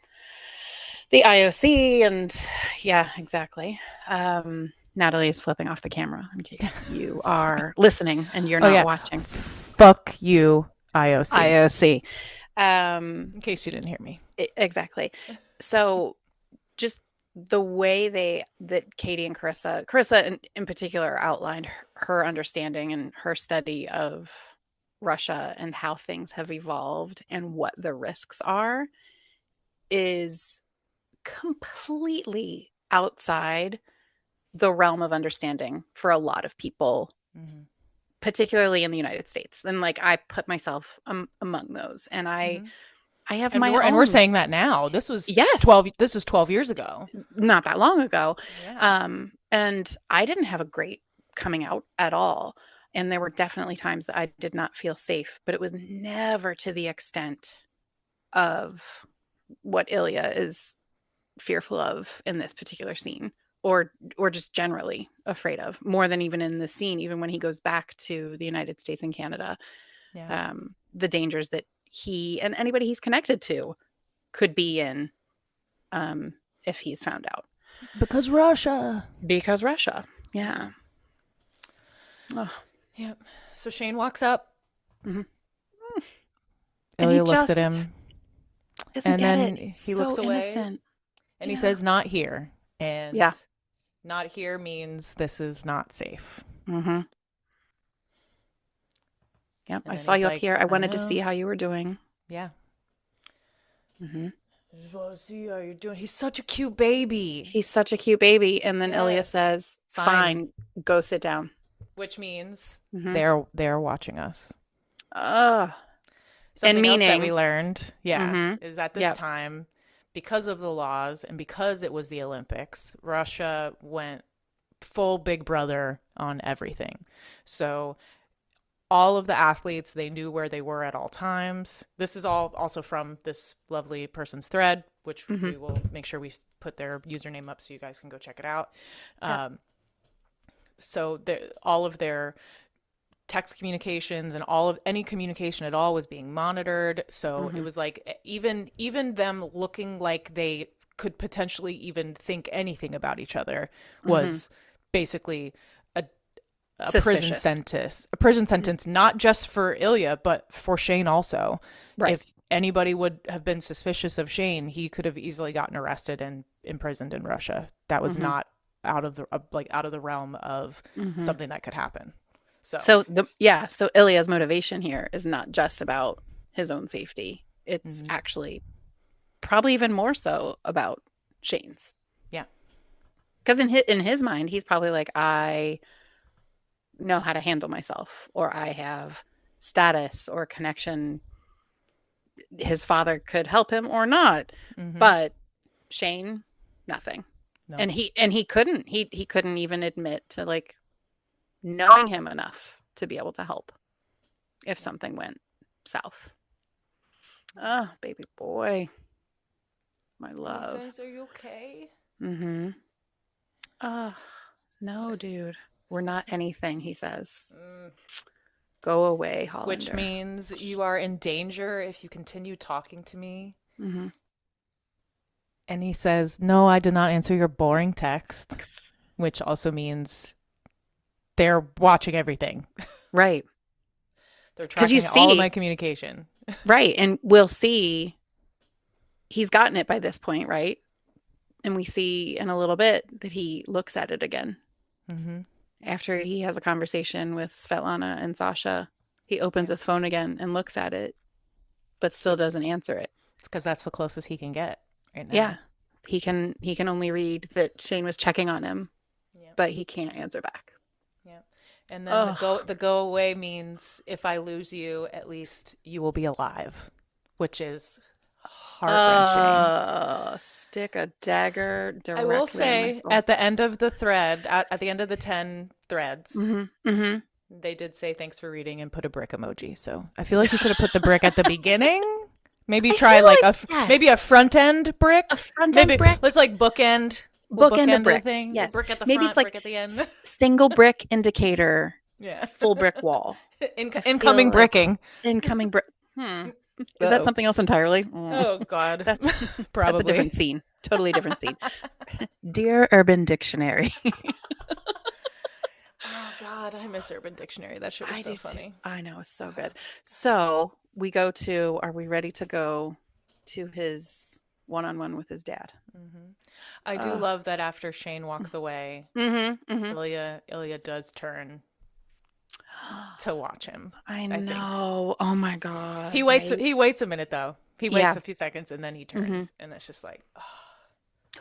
the IOC. And yeah, exactly. Natalie is flipping off the camera in case you are listening and you're oh not yeah, watching. fuck you, IOC. IOC. In case you didn't hear me. Exactly. So just the way that Katie and Carissa in particular outlined her understanding and her study of Russia and how things have evolved and what the risks are is completely outside the realm of understanding for a lot of people, Mm-hmm. particularly in the United States. And like I put myself among those, and Mm-hmm. I have And my we're own. saying that now. Yes, This is 12 years ago. not that long ago. Yeah. And I didn't have a great coming out at all. And there were definitely times that I did not feel safe, but it was never to the extent of what Ilya is fearful of in this particular scene, or just generally afraid of, more than even in this scene, even when he goes back to the United States and Canada. Yeah. The dangers that he and anybody he's connected to could be in, if he's found out. Because Russia. Because Russia. Yeah. Oh. Yep. So Shane walks up. Mm-hmm. And he Ilya looks at just him, doesn't and get it. then It's he so looks away, innocent. and he Yeah. says, "Not here." And Yeah. not here means this is not safe. Mm-hmm. Yep. And I then saw he's you up like, here. I "I wanted to see know." how you were doing. Yeah. Mm-hmm. I just want to see how you're doing. He's such a cute baby. He's such a cute baby. And then Ilya Yes. says, Fine. fine, go sit down. Which means Mm-hmm. they're watching us. And Something else that we meaning, learned, yeah, mm-hmm. is at this Yep. time, because of the laws and because it was the Olympics, Russia went full big brother on everything. So all of the athletes, they knew where they were at all times. This is all also from this lovely person's thread, which Mm-hmm. we will make sure we put their username up so you guys can go check it out. Yep. So all of their text communications and all of any communication at all was being monitored. So Mm-hmm. it was like even them looking like they could potentially even think anything about each other was basically a prison Suspicious. sentence. A prison sentence, not just for Ilya, but for Shane also. Right. If anybody would have been suspicious of Shane, he could have easily gotten arrested and imprisoned in Russia. That was not out of the realm of something that could happen. So Ilya's motivation here is not just about his own safety. It's actually probably even more so about Shane's. Yeah. Because in his mind, he's probably like, I know how to handle myself, or I have status or connection. His father could help him or not, but Shane, nothing. No. And he couldn't even admit to like knowing him enough to be able to help if something went south. Oh, baby boy, my love. He says, "Are you okay?" Mm-hmm. Oh, no, dude. We're not anything, he says. Go away, Hollander. Which means you are in danger if you continue talking to me. Mm-hmm. And he says, "No, I did not answer your boring text," which also means they're watching everything. Right. They're tracking all of my communication. Right. And we'll see. He's gotten it by this point, right? And we see in a little bit that he looks at it again. Mm-hmm. After he has a conversation with Svetlana and Sasha, he opens his phone again and looks at it, but still doesn't answer it. It's because that's the closest he can get right now. Yeah. He can only read that Shane was checking on him, Yeah. but he can't answer back. Yeah. And then Ugh. the go away means if I lose you, at least you will be alive, which is heart wrenching. Stick a dagger I will directly in my say soul. at the end of the thread, at the end of the 10 threads, Hmm. they did say thanks for reading and put a brick emoji. So I feel like you should have put the brick at the beginning. Maybe I try feel like like maybe a yes, front end a brick. front end Maybe brick, let's like bookend. We'll bookend a bookend the brick. thing. Yes, Brick at the maybe it's front, like brick at the end. single brick indicator, Yeah. full brick wall. I feel Incoming like bricking. incoming brick. Hmm. Is that Uh-oh. something else entirely? Mm. Oh God. That's that's a Probably. different scene. Totally different scene. Dear Urban Dictionary. Oh God, I miss Urban Dictionary. That shit was I so do too. funny. I know, it's so good. So we go to, are we ready to go to his one-on-one with his dad? Hmm. I do Uh, love that after Shane walks away, mm-hmm. Ilya does turn to watch him. I I think know. Oh my God, right? he waits a minute though. He waits Yeah. a few seconds and then he Hmm. turns and it's just like, oh.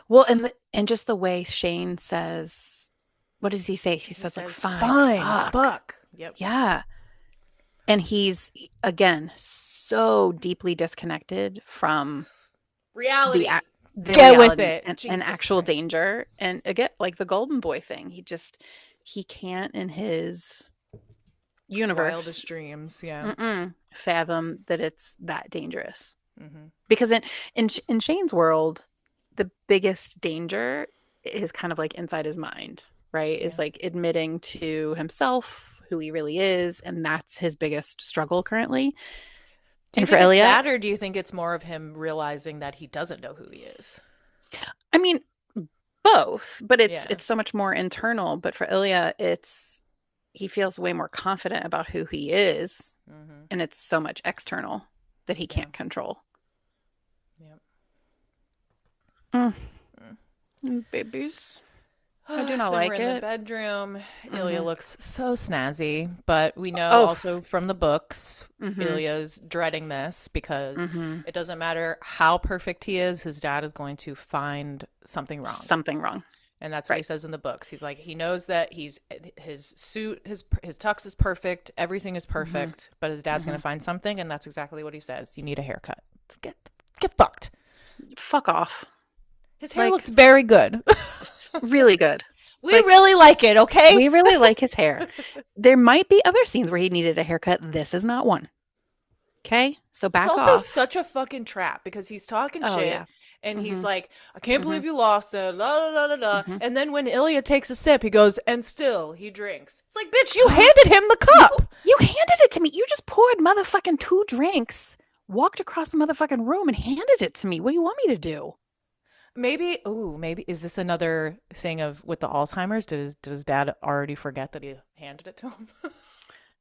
Well, and just the way Shane says, what does he say? He He says like, says, fine, "Fine, fuck. fuck." Yep. Yeah. And he's again so deeply disconnected from the Reality. the Get with reality it. and Jesus actual Christ. danger. And again, like the golden boy thing, he can't in his universe Wildest dreams. Yeah. fathom that it's that dangerous. Hmm. Because in Shane's world, the biggest danger is kind of like inside his mind, right? Is Yeah. like admitting to himself who he really is, and that's his biggest struggle currently. Do you And for think it's Ilya, that, or do you think it's more of him realizing that he doesn't know who he is? I mean, both, but Yeah. it's so much more internal. But for Ilya, it's he feels way more confident about who he is, Hmm. and it's so much external that he Yeah. can't control. Yep. Mm, Mm. babies, I do not Then we're like in the it. bedroom. Ilya Hmm. looks so snazzy, but we know Oh, also from the books, hmm, Ilya's dreading this because hmm, it doesn't matter how perfect he is, his dad is going to find something wrong. something wrong. And that's what he Right. says in the books. He's like, he knows that his suit, his tux is perfect, everything is Hmm. perfect, but his dad's going Hmm. to find something, and that's exactly what he says. You need a haircut. Get get fucked. Fuck off. His hair Like, looked very good. it's really good. We Like, really like it, okay? we really like his hair. There might be other scenes where he needed a haircut. This is not one. Okay? So It's back also off. such a fucking trap because he's talking Oh, shit yeah. and he's Hmm. like, I can't Hmm. believe you lost it, la la la la la. Hmm. And then when Ilya takes a sip, he goes, and still he drinks. It's like, bitch, you handed him the You cup. you handed it to me. You just poured motherfucking two drinks, walked across the motherfucking room and handed it to me. What do you want me to do? Maybe, ooh, maybe is this another thing of with the Alzheimer's? Does dad already forget that he handed it to him?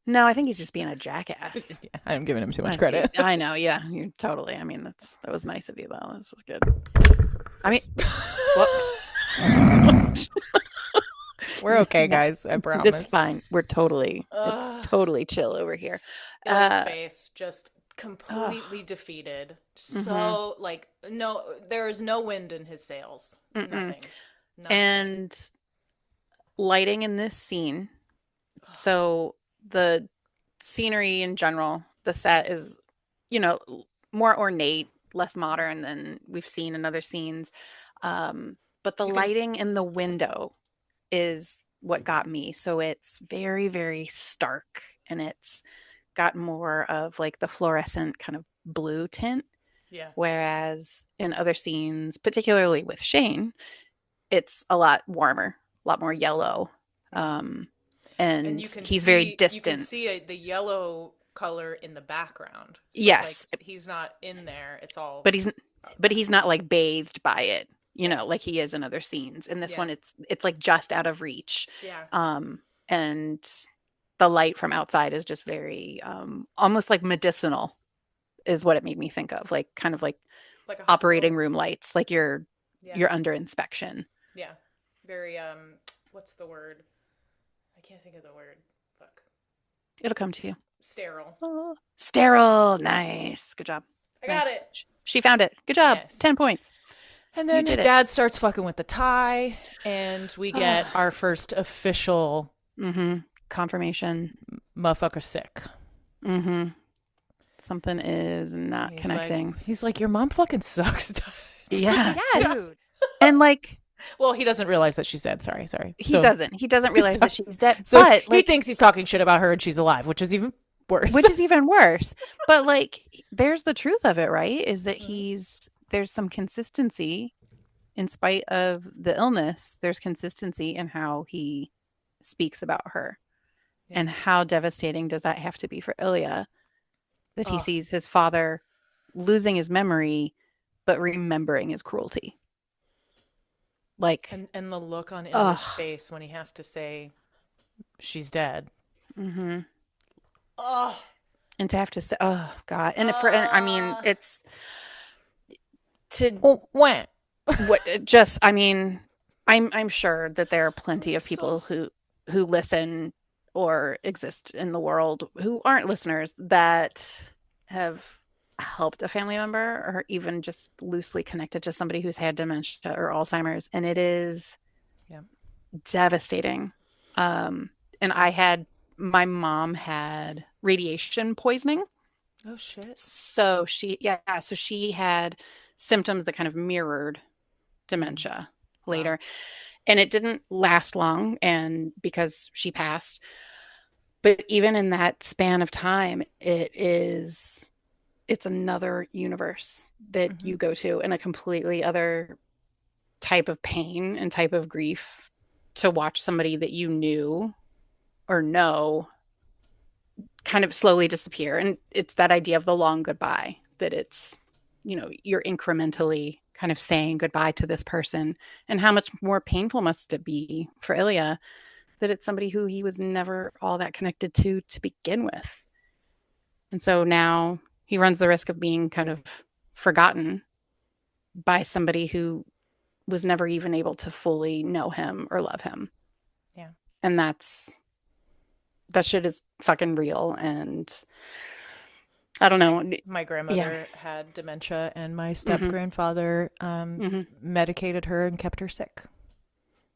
No, I think he's just being a jackass. Yeah, I'm giving him too much I see. credit. I know, yeah, you totally. I mean, that was nice of you though. This was good. I mean, what? We're okay, No, guys. I it's promise. fine. It's Ugh. totally chill over here. Ilya's Uh, face just oh, completely defeated. mm-hmm, So like no, there is no wind in his sails. mm-mm. Nothing. Nothing. And lighting in this scene. So the scenery in general, the set is, you know, more ornate, less modern than we've seen in other scenes. But the You can lighting in the window is what got me. So it's very, very stark and it's got more of like the fluorescent kind of blue tint. yeah. Whereas in other scenes, particularly with Shane, it's a lot warmer, a lot more yellow. Mm-hmm. Um, And and he's very you can distant. see the yellow color in the background. So it's like Yes, he's not in there. It's all but outside. he's not like bathed by it, Yeah. like he is in other scenes. In this Yeah. one, it's like just out of reach. Yeah. And the light from outside is just very almost like medicinal is what it made me think of, like kind of like Like a operating hospital. room lights, like Yeah. you're under inspection. Yeah. Very what's the word? I can't think of the word. Fuck. It'll come to you. Sterile. Oh, sterile. Nice. Good job. I got Nice. it. She found it. Good job. Yes. 10 points. And You then did it. dad starts fucking with the tie and we get our first official Mm-hmm. confirmation. Motherfucker sick. Mm-hmm. Something is not connecting. He's like, your mom fucking sucks. Yes. Yes. Dude. And like, well, he doesn't realize that she's dead. Sorry. He doesn't realize that she's dead. So but he thinks he's talking shit about her and she's alive, which is even worse. But like, there's the truth of it, right? Is that there's some consistency in spite of the illness. There's consistency in how he speaks about her. Yeah. And how devastating does that have to be for Ilya that he sees his father losing his memory, but remembering his cruelty. Like, and the look on Ilya's face when he has to say she's dead. Mm-hmm. And to have to say, oh God. And I mean, it's when just, I mean, I'm sure that there are plenty of people who listen or exist in the world who aren't listeners that have helped a family member or even just loosely connected to somebody who's had dementia or Alzheimer's, and it is devastating. And my mom had radiation poisoning. Oh shit. So she had symptoms that kind of mirrored dementia later. Wow. And it didn't last long, and because she passed. But even in that span of time, it's another universe that you go to, and a completely other type of pain and type of grief to watch somebody that you knew or know kind of slowly disappear. And it's that idea of the long goodbye, that it's, you're incrementally kind of saying goodbye to this person. And how much more painful must it be for Ilya that it's somebody who he was never all that connected to begin with. And so now he runs the risk of being kind of forgotten by somebody who was never even able to fully know him or love him. Yeah. And that shit is fucking real. And I don't know. My grandmother had dementia, and my step grandfather medicated her and kept her sick.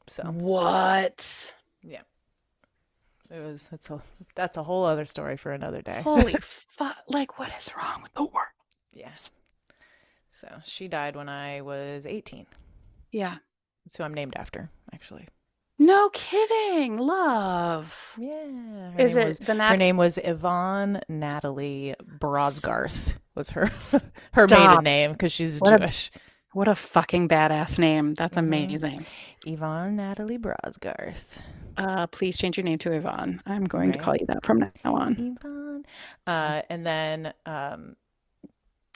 So what? Yeah. That's a whole other story for another day. Holy fuck. Like, what is wrong with the world? Yes. So she died when I was 18. Yeah. So I'm named after, actually. No kidding. Love. Yeah. Her name was Yvonne Natalie Brosgarth was her maiden name, because she's Jewish. What a fucking badass name. That's amazing. Yvonne Natalie Brosgarth. Please change your name to Yvonne. I'm going to call you that from now on. Yvonne.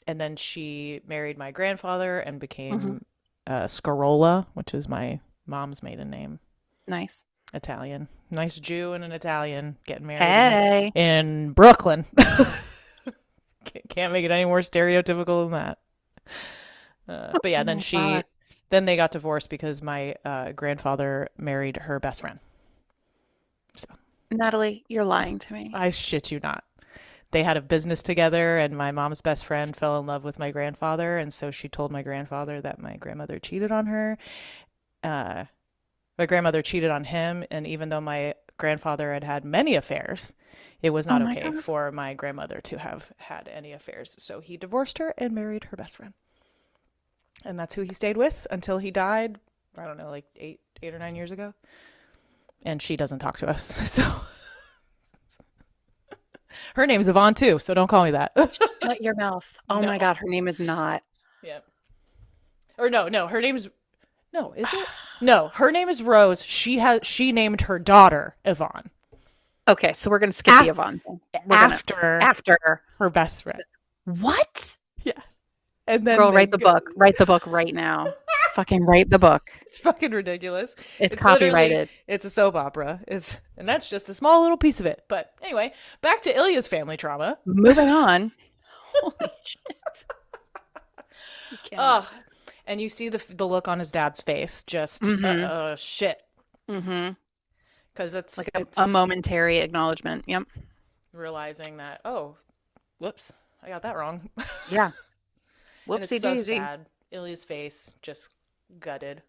And then she married my grandfather and became Scarola, which is my mom's maiden name. Nice. Italian. Nice Jew and an Italian getting married in Brooklyn. Can't make it any more stereotypical than that. But yeah, then they got divorced because my grandfather married her best friend. So, Natalie, you're lying to me. I shit you not. They had a business together, and my mom's best friend fell in love with my grandfather, and so she told my grandfather that my grandmother cheated on her. My grandmother cheated on him, and even though my grandfather had many affairs, it was not okay for my grandmother to have had any affairs. So he divorced her and married her best friend. And that's who he stayed with until he died, I don't know, like 8 or 9 years ago. And she doesn't talk to us, so... Her name's Yvonne too, so don't call me that. Shut your mouth. Oh my God, her name is not. Yeah. Or no, her name's... No, is it? No, her name is Rose. She named her daughter Yvonne. Okay, so we're going to skip the Yvonne thing. After her best friend. What? Yeah. And then girl, write the book. Write the book right now. Fucking write the book. It's fucking ridiculous. It's copyrighted. It's a soap opera. And that's just a small little piece of it. But anyway, back to Ilya's family trauma. Moving on. Holy shit. And you see the look on his dad's face. Just shit. Mm-hmm. Because it's like a momentary acknowledgement. Yep. Realizing that, whoops, I got that wrong. Yeah. Whoopsie daisy. So sad. Ilya's face just gutted.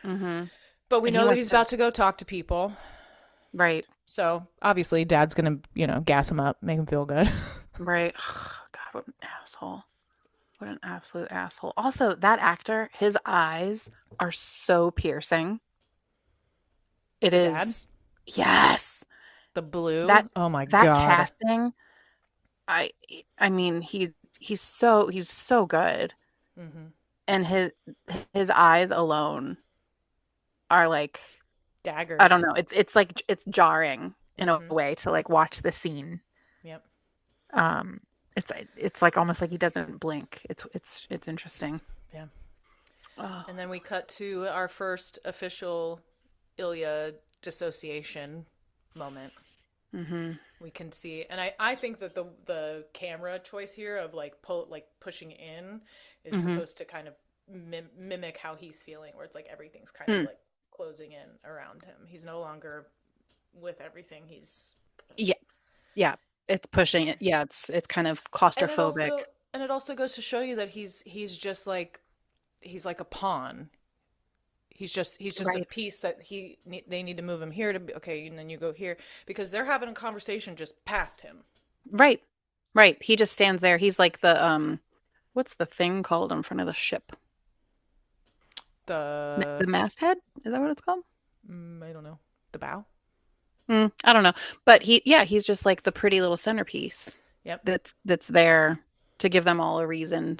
Mm-hmm. But we know that he's about to go talk to people. Right. So obviously, Dad's gonna, gas him up, make him feel good. Right. God, what an asshole. What an absolute asshole. Also, that actor, his eyes are so piercing. It The dad, is, yes. the That blue. Oh my that God. casting, I I mean, he's so good. Hmm. And his eyes alone are like, I don't Daggers. know. It's like it's jarring in a Hmm. way to like watch the scene. Yep. Um, it's like almost like he doesn't blink. It's interesting. Yeah. Oh. And then we cut to our first official Ilya dissociation moment. Hmm. We can see, and I think that the camera choice here of like pushing in is Hmm. supposed to kind of mimic how he's feeling, where it's like everything's kind of Mm. like closing in around him. He's no longer with everything. He's Yeah, yeah. It's pushing it. Yeah, it's kind of and it claustrophobic. also and it also goes to show you that he's just like he's like a pawn. He's just a Right. piece that they need to move him here to be okay, and then you go here because they're having a conversation just past him. Right. Right. He just stands there. He's like the what's the thing called in front of the ship? The The masthead? Is that what it's called? I don't know, the bow. I don't know. But he's just like the pretty little centerpiece Yep. that's there to give them all a reason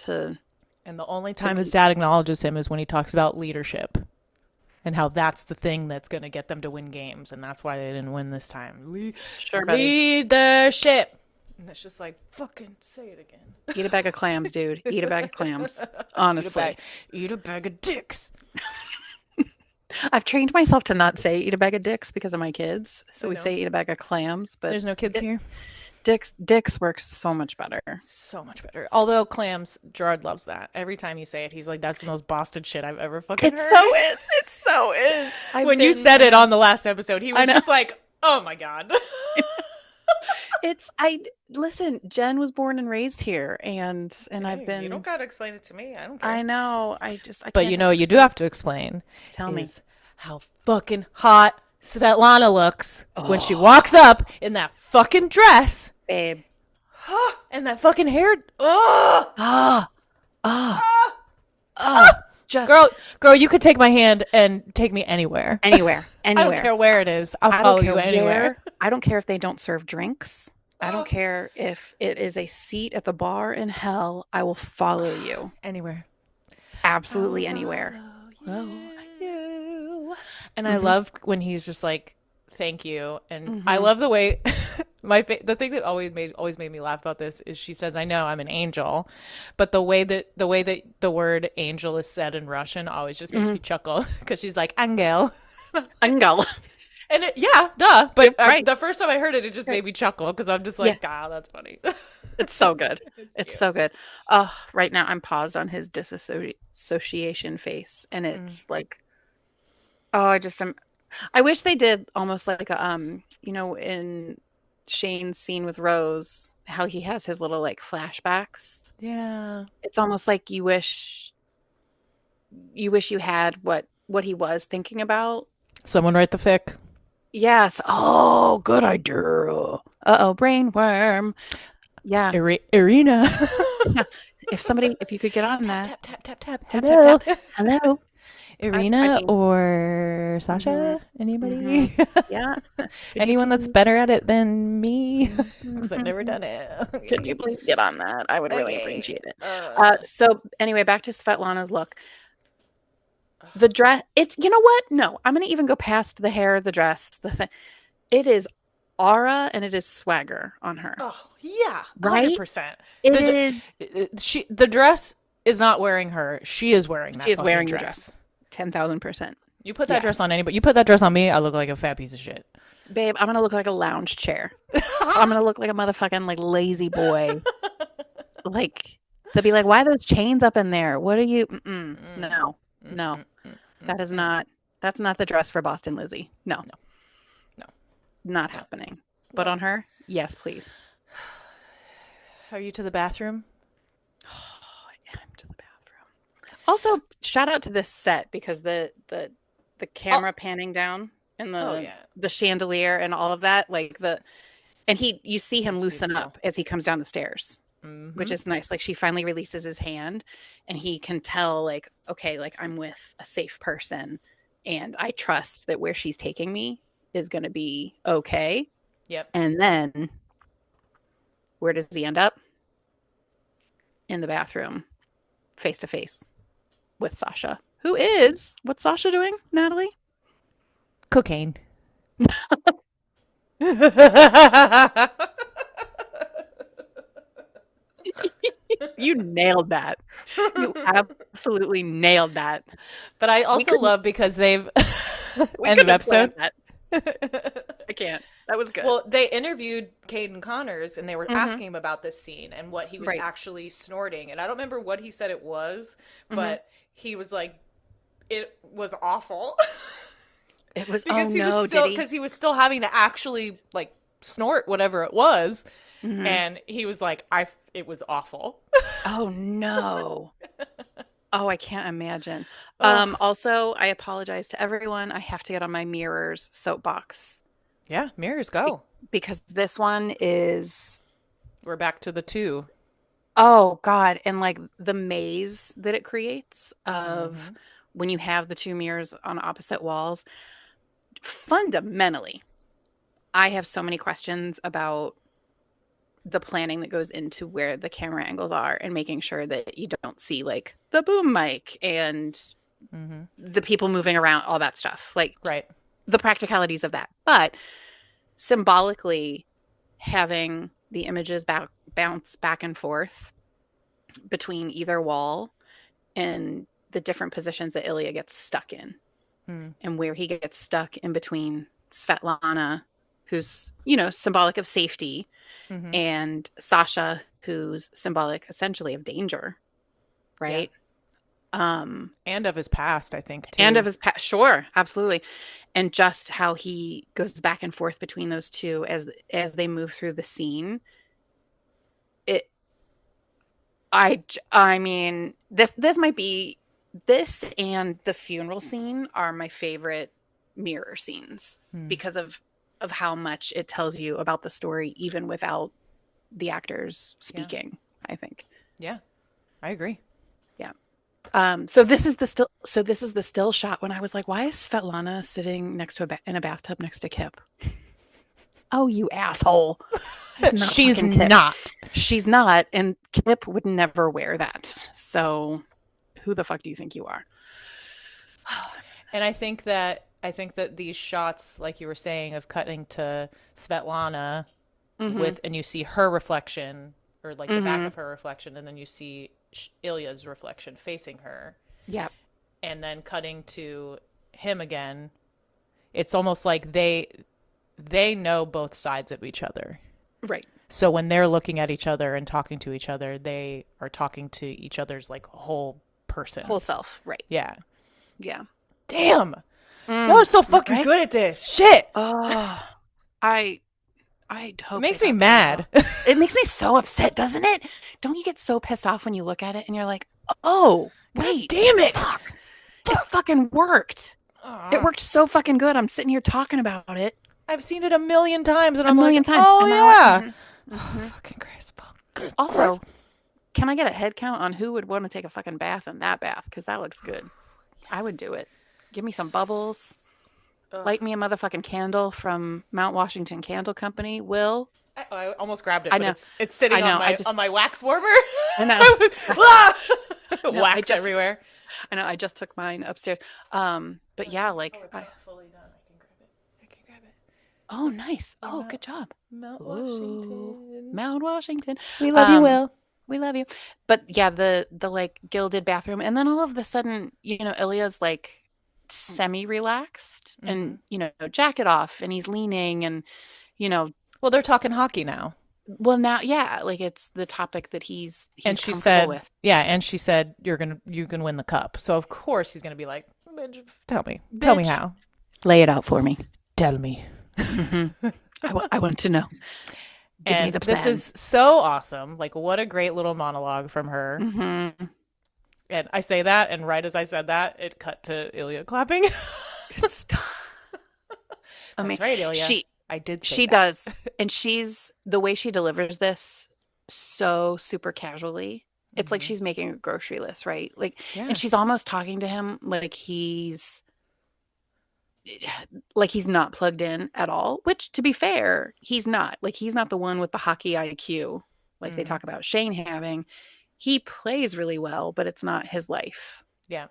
And the only to time his meet. dad acknowledges him is when he talks about leadership and how that's the thing that's going to get them to win games, and that's why they didn't win this time. Sure, buddy. Leadership. And it's just like fucking say it again. Eat a bag of clams, dude. Eat a bag of clams. eat a bag. Honestly. Eat a bag of dicks. I've trained myself to not say eat a bag of dicks because of my kids. So I we know. say eat a bag of clams, but There's no kids here. dicks works so much better. So much better. Although clams, Gerard loves that. Every time you say it, he's like, "That's the most Boston shit I've ever fucking It heard." so is. It so is. When you said it on the last episode, he I was know. just like, "Oh my god." I listen, Jen was born and raised here and I've Hey, you don't been gotta explain it to me. I don't I care. know. I But can't you do escape. have to explain Tell me. is how fucking hot Svetlana looks when she Oh, walks up in that fucking dress babe. and that fucking hair. Oh, Ah, ah, ah. Just girl, you could take my hand and take me anywhere. anywhere, I don't anywhere. care where it is. I'll I don't follow care you anywhere. where. I don't care if they don't serve drinks. I don't care if it is a seat at the bar in hell. I will follow you. Anywhere. I'll Absolutely anywhere. follow Oh, you. And I mm-hmm, love when he's just like, "Thank you," and I mm-hmm. love the way the thing that always made me laugh about this is she says, "I know I'm an angel," but the way that the word angel is said in Russian always just makes Mm-hmm. me chuckle because she's like angel, Angel. and yeah, duh. Yep, But right, the first time I heard it, it just right. made me chuckle because I'm just Yeah, like, "Ah, that's funny." it's so good. It's It's cute. so good. Oh, right now I'm paused on his disassociation face, and Mm. it's like, oh, I wish they did almost like a in Shane's scene with Rose, how he has his little like flashbacks. Yeah. It's almost like you wish you had what he was thinking about. Someone write the fic. Yes. Oh, good idea. Uh-oh, brainworm. Yeah. Irina. Yeah. If you could get on Tap that. tap tap tap tap. Tap tap Hello. tap. Hello. I Irina mean, or mhm, Sasha? mhm. Anybody? Yeah. Could you Anyone that's please? better at it than me? Because I've never Mhm. done it. Could you please get on that? I would really Okay. appreciate it. So anyway, back to Svetlana's look. The dress, it's, you know what? No, I'm going to even go past the hair, the dress, the thing. It is aura and it is swagger on her, Oh yeah, right? 100%. It The is. the dress is not wearing her. She is wearing She that is fucking wearing the dress. dress. 10,000%. You put that dress Yes. on anybody. You put that dress on me, I look like a fat piece of shit. Babe, I'm going to look like a lounge chair. I'm going to look like a motherfucking like lazy boy. Like, they'll be like, why are those chains up in there? What are you? Mm-mm. Mm, No, mm, no, mm, mm, mm, that is mm. not, that's not the dress for Boston Lizzie. No, No, no, not no, happening. But no. on her, yes, please. Are you to the bathroom? I'm to the bathroom. Also, shout out to this set because the Oh, camera panning down. and Oh yeah. the chandelier and all of that, like and you see him It's loosen beautiful. up as he comes down the stairs, which Mm-hmm. is nice. Like she finally releases his hand and he can tell like, okay, like I'm with a safe person and I trust that where she's taking me is going to be okay. Yep. And then where does he end up? In the bathroom, face to face with Sasha. What's Sasha doing, Natalie? Cocaine. You nailed that. You absolutely nailed that. But I We also couldn't love because they've we end of couldn't have planned episode. that. I can't. That was good. Well, they interviewed Caden Connors and they were Mm-hmm. asking him about this scene and what he was Right. actually snorting. And I don't remember what he said it was, Mm-hmm. but he was like, it was awful. It was, oh because no, did he? he was still having to actually like snort whatever it was. Mm-hmm. And he was like, it was awful. Oh no. Oh, I can't imagine. Ugh. Also, I apologize to everyone. I have to get on my mirrors soapbox Yeah, mirrors be- go. because this one is, We're back to the two. oh God, and like the maze that it creates of Mm-hmm. when you have the two mirrors on opposite walls. Fundamentally, I have so many questions about the planning that goes into where the camera angles are and making sure that you don't see like the boom mic and Mm-hmm. the people moving around, all that stuff, like Right. the practicalities of that. But symbolically, having the images bounce back and forth between either wall and the different positions that Ilya gets stuck in, Mm. and where he gets stuck in between Svetlana, who's, symbolic of safety, Mm-hmm. and Sasha, who's symbolic essentially of danger, Yeah. right? And of his past, I think, And of too. his past, sure, absolutely. And just how he goes back and forth between those two as they move through the scene. It, I mean, this might be, this and the funeral scene are my favorite mirror scenes Mm. because of how much it tells you about the story, even without the actors Yeah. speaking, I think. Yeah, I agree. Yeah. So this is the still shot when I was like, why is Svetlana sitting next to in a bathtub next to Kip? Oh, you asshole. It's not She's fucking Kip. not. She's not, and Kip would never wear that. So who the fuck do you think you are? And I think that these shots, like you were saying, of cutting to Svetlana Mm-hmm. and you see her reflection, or like the back Mm-hmm. of her reflection, and then you see Ilya's reflection facing her, Yeah. and then cutting to him again. It's almost like they know both sides of each other. Right. So when they're looking at each other and talking to each other, they are talking to each other's like whole person. Whole self. Right. Yeah. Yeah. Damn. Y'all are so fucking Right? good at this. Shit. Oh, I hope It makes they me got mad. paid well. It makes me so upset, doesn't it? Don't you get so pissed off when you look at it and you're like, oh, God wait, damn it. fuck. It fucking worked. It worked so fucking good. I'm sitting here talking about it I've seen it a million times and a I'm like, million times. oh and yeah. Fucking Christ. Fucking Also, Christ. can I get a head count on who would want to take a fucking bath in that bath? Because that looks good. I would do it. Give me some bubbles. Light me a motherfucking candle from Mount Washington Candle Company. Will. I almost grabbed it, I but know. it's sitting I know. on my wax warmer. I know. No, Wax everywhere. I know. I just took mine upstairs. But yeah, like. It's not fully done. I can grab it. Oh, nice. Oh, good job. Mount Ooh, Washington. Mount Washington. We love you, Will. We love you. But yeah, the like gilded bathroom, and then all of a sudden, Ilya's like semi-relaxed and jacket off, and he's leaning, and Well, they're talking hockey now. well now, yeah, like it's the topic that he's And she comfortable said, with. yeah, and she said you can win the cup. So of course he's gonna be like, bitch, tell me Bitch. how. Lay it out for me. Tell me. I want to know. Give me And the plan. this is so awesome. Like, what a great little monologue from her. Mm-hmm. And I say that, and right as I said that, it cut to Ilya clapping. Stop. I mean, That's right, Ilya. she I did say she that. does. And she's the way she delivers this so super casually. It's like Hmm. she's making a grocery list, right? Like, and Yeah. she's almost talking to him like he's not plugged in at all, which to be fair, he's not. Like he's not the one with the hockey IQ like they Hmm. talk about Shane having. He plays really well, but it's not his life. Yeah.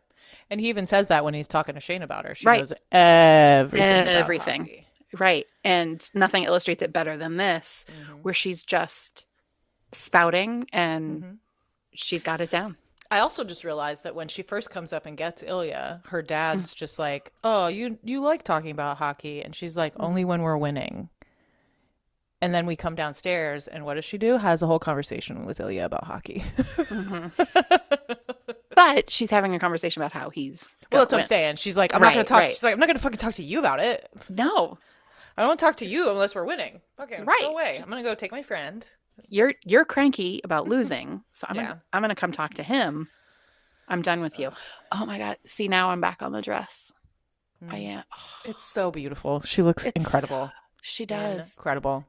And he even says that when he's talking to Shane about her. She Right. knows everything about Everything. hockey. Right. And nothing illustrates it better than this, Hmm. where she's just spouting and Hmm. she's got it down. I also just realized that when she first comes up and gets Ilya, her Mm-hmm. dad's just like, "Oh, you like talking about hockey," and she's like, "Only when we're winning." And then we come downstairs, and what does she do? Has a whole conversation with Ilya about hockey. Mm-hmm. But she's having a conversation about how he's Well, gonna that's what I'm win. saying. She's like, I'm not gonna Right, talk. right. She's like, I'm not gonna fucking talk to you about it. No, I don't want to talk to you unless we're winning. Fucking right. go away. I'm gonna go take my friend. You're cranky about losing, so Yeah. I'm gonna come talk to him. I'm done with you. Ugh. Oh my God. See, now I'm back on the dress. I Mm. am. It's so beautiful. She looks It's incredible. she does. Incredible.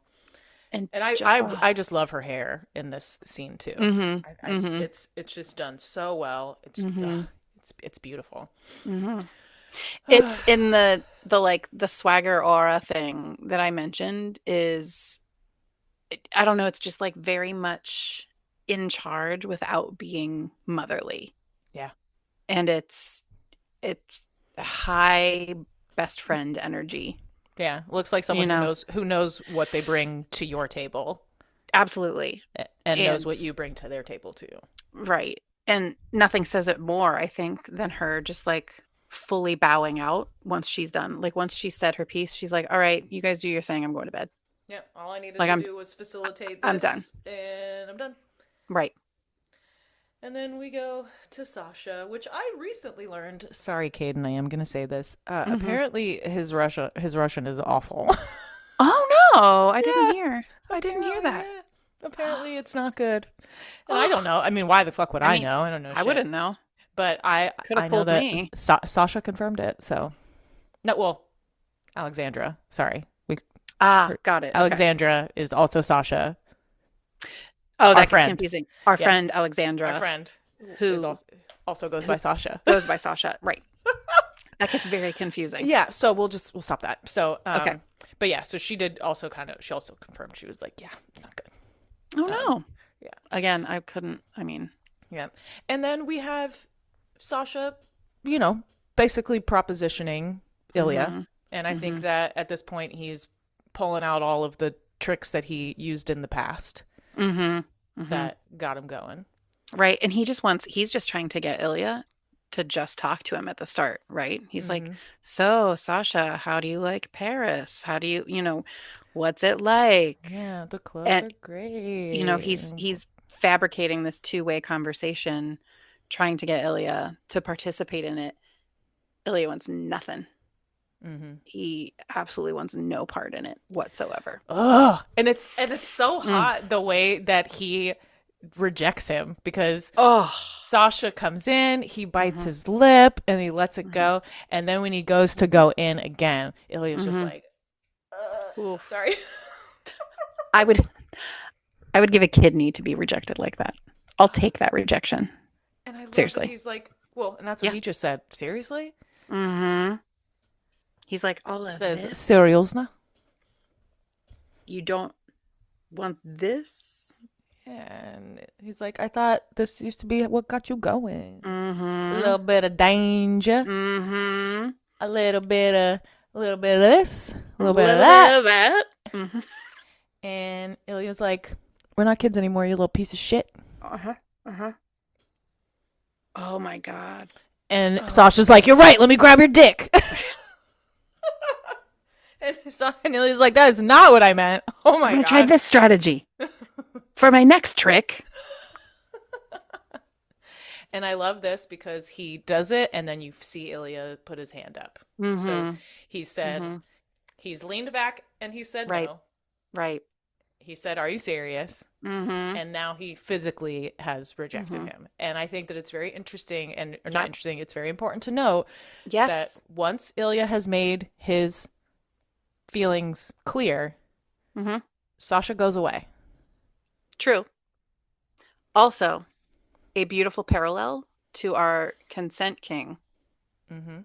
And And I just love her hair in this scene too. mm-hmm. Mm-hmm. It's just done so well. Mm-hmm. It's beautiful. Mm-hmm. It's in the like the swagger aura thing that I mentioned is I don't know, it's just like very much in charge without being motherly. Yeah. And it's high best friend energy. Yeah. Looks like You someone know, who knows what they bring to your table absolutely. and knows And what you bring to their table too. right. And nothing says it more, I think, than her just like fully bowing out once she's done. Like once she said her piece, she's like, "All right, you guys do your thing. I'm going to bed." Yeah, all I needed Like to do was facilitate I'm done. this, and I'm done. Right. And then we go to Sasha, which I recently learned. Sorry, Caden, I am gonna say this. Hmm. Apparently, his Russian is awful. Oh no, I didn't Yeah, hear. I didn't hear apparently, that. yeah. Apparently, it's not good. And I don't Oh, know. I mean, why the fuck would I I mean, know? I don't know I shit. wouldn't know. But Could have I know fooled that me. Sasha confirmed it. So no, well, Alexandra. Sorry, we Ah, her, got it. Okay. Alexandra is also Sasha, Oh, our that gets friend. confusing. Our Yes, friend our Alexandra, friend is who also goes who by Sasha. goes by Sasha. Right. That gets very confusing. Yeah, so we'll stop that. So Okay. but yeah, so she also confirmed, she was like, yeah, it's not good. Oh Um no. yeah. Again, I couldn't. I mean, Yeah. And then we have Sasha, you know, basically propositioning Ilya. hmm And I think hmm that at this point he's pulling out all of the tricks that he used in the past hmm hmm that got him going. right. And he's just trying to get Ilya to just talk to him at the start, right? He's like, Mm-hmm. so Sasha, how do you like Paris? How do what's it like? Yeah, the clothes And are great. he's fabricating this two-way conversation, trying to get Ilya to participate in it. Ilya wants nothing. Mm-hmm. He absolutely wants no part in it whatsoever. Ugh. And it's so Mm. hot the way that he rejects him, because Oh. Sasha comes in, he bites hmm his lip and he lets it hmm go, and then when he goes to go in again, Ilya's just hmm like, Oof. sorry. I would I would give a kidney to be rejected like that. I'll take that rejection. And I love that Seriously. he's like, well, and that's what Yeah. he just said. Seriously? hmm He's like, all He of says this? cereals now. You don't want this? And he's like, I thought this used to be what got you going. A Mm-hmm. little bit of danger, Mm-hmm. a little bit of this, a A little bit of little that. bit of that. Mm-hmm. And Ilya's like, we're not kids anymore, you little piece of shit. Uh-huh. Uh-huh. Oh my God. And Oh. Sasha's like, you're right, let me grab your dick. And Ilya's like, that is not what I meant. Oh I'm my gonna try God. this strategy for my next trick. And I love this because he does it, and then you see Ilya put his hand up. So Mm-hmm. he said, Mm-hmm. he's leaned back and he said Right. no. Right. He said, are you serious? Mm-hmm. And now he physically has rejected Mm-hmm. him. And I think that it's very interesting, and or not Yep. interesting, it's very important to note that Yes. once Ilya has made his feelings clear, Mm-hmm. Sasha goes away. True. Also, a beautiful parallel to our consent king Mm-hmm.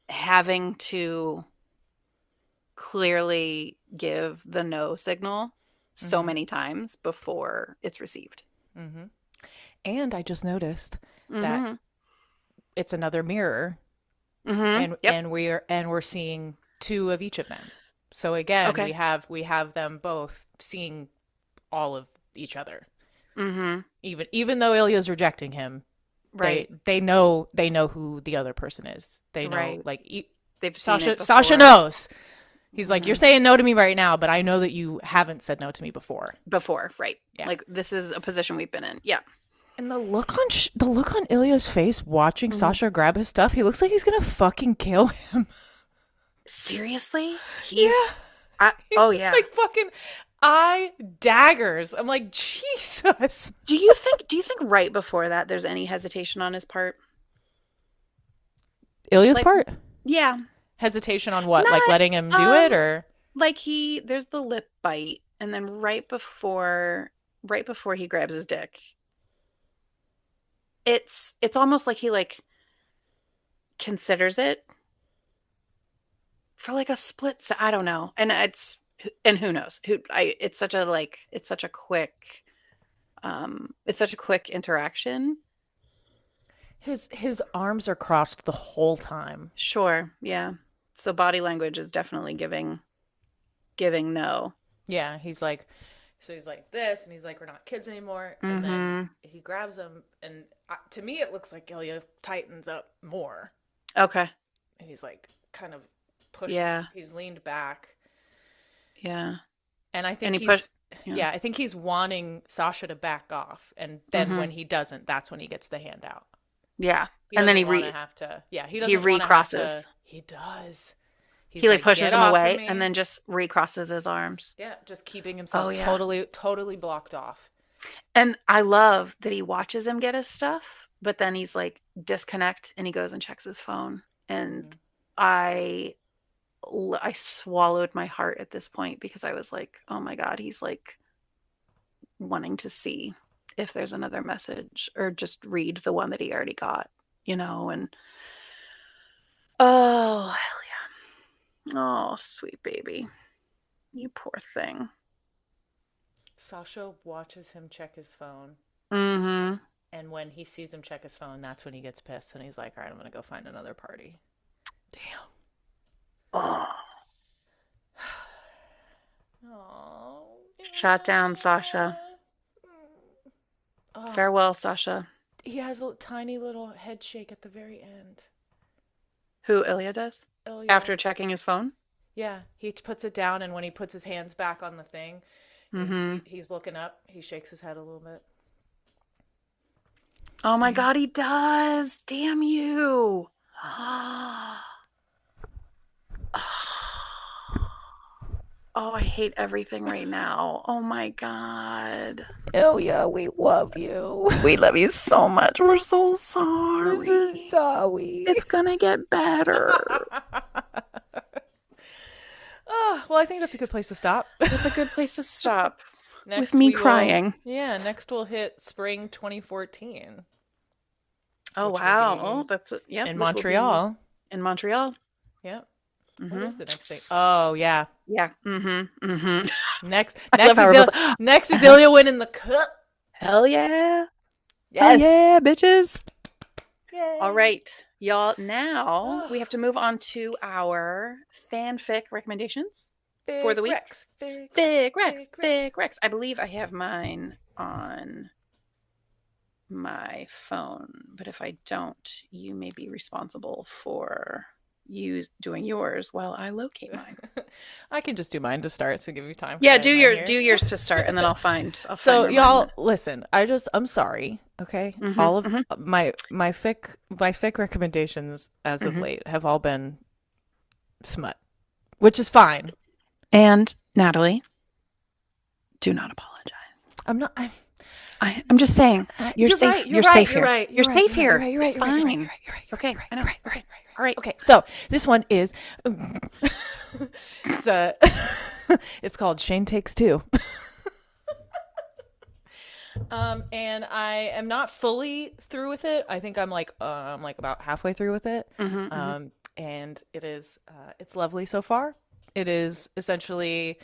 having to clearly give the no signal so Mm-hmm. many times before it's received. Mm-hmm. And I just noticed that Mm-hmm. it's another mirror, Mm-hmm. and Yep. we're seeing two of each of them. So again, Okay. we have them both seeing all of each other. Mm-hmm. Even though Ilya's rejecting him, Right. they know who the other person is. They know, Right. like, They've seen it Sasha before. knows. He's like, you're Mm-hmm. saying no to me right now, but I know that you haven't said no to me before. Before, right. Yeah. Like this is a position we've been in. Yeah. And the look on Ilya's face watching Mm-hmm. Sasha grab his stuff, he looks like he's gonna fucking kill him. Seriously? Yeah. Oh It's yeah. like fucking eye daggers. I'm like, Jesus. Do you think right before that there's any hesitation on his part? Ilya's Like part? yeah. Hesitation on what? Like Not letting him do it, or like there's the lip bite and then right before he grabs his dick. It's almost like he like considers it for like a I don't know. And who knows? Who I it's such a like it's such a quick interaction. his arms are crossed the whole time. Sure. Yeah. So body language is definitely giving no. Yeah, he's like this, and he's like, we're not kids anymore. And then Mhm. he grabs him, and to me, it looks like Ilya tightens up more, Okay. and he's like kind of pushed. Yeah. He's leaned back, Yeah. and I And think he put yeah. yeah, I think he's wanting Sasha to back off, and then when Mhm. he doesn't, that's when he gets the hand out. Yeah. He And then doesn't want to have to. Yeah, he he doesn't want to have recrosses. to. He does. He He's like like, pushes get him off of away and me. then just recrosses his arms. Yeah, just keeping Oh himself yeah. totally blocked off. And I love that he watches him get his stuff, but then he's like disconnect and he goes and checks his phone. And Mm-hmm. I I swallowed my heart at this point because I was like, "Oh my God, he's like wanting to see if there's another message or just read the one that he already got, you know?" And oh, hell yeah. Oh, sweet baby. You poor thing. Sasha watches him check his phone, Mm-hmm. and when he sees him check his phone, that's when he gets pissed, and he's like, "All right, I'm gonna go find another party." Damn. Oh, Oh. shot down, Sasha. Oh, Farewell, Sasha. he has a tiny little head shake at the very end. Who Ilya does Ilya. after checking his phone. Yeah, he puts it down, and when he puts his hands back on the thing, Mm-hmm. he's looking up. He shakes his head a little bit. Oh my Damn. God, he does. Damn you. Oh, I hate everything right now. Oh my God. Ilya, we love you. We love you so much. We're so This is sorry. sorry. It's gonna get better. Oh, well, I think that's a good place to stop. It's a good place to stop with Next, me crying. next we'll hit spring 2014, Oh which will wow. Oh, be that's it. Yeah, in which will be Montreal. in Montreal. Yep. What Mm-hmm. is the next thing? Oh, yeah. Yeah. Mm-hmm. Mm-hmm. Next, I love how we're both. next is Ilya winning the cup. Hell yeah. Yes. Hell yeah, bitches. Yay. All right, y'all. Now we have to move on to our fanfic recommendations for the week. Recs. Fic Recs. Fic Recs. I believe I have mine on my phone, but if I don't, you may be responsible for you doing yours while I locate mine. I can just do mine to start, so give me time. Yeah, do yours to start, and then I'll find. So find y'all, listen. I'm sorry. Okay, Mhm, all of mhm. my fic recommendations as of Mhm. late have all been smut, which is fine. And Natalie, do not apologize. I'm not. I'm just saying, you're You're safe. right. You're You're right. safe You're here. right. You're You're right. safe You're right. here. You're right. It's You're right. You're right. fine. You're right. You're right. You're right. Okay, You're right. I know. You're right. You're right. All right. Okay, so this one is it's it's called Shane Takes Two. And I am not fully through with it. I think I'm like about halfway through with it. And it is it's lovely so far. It is essentially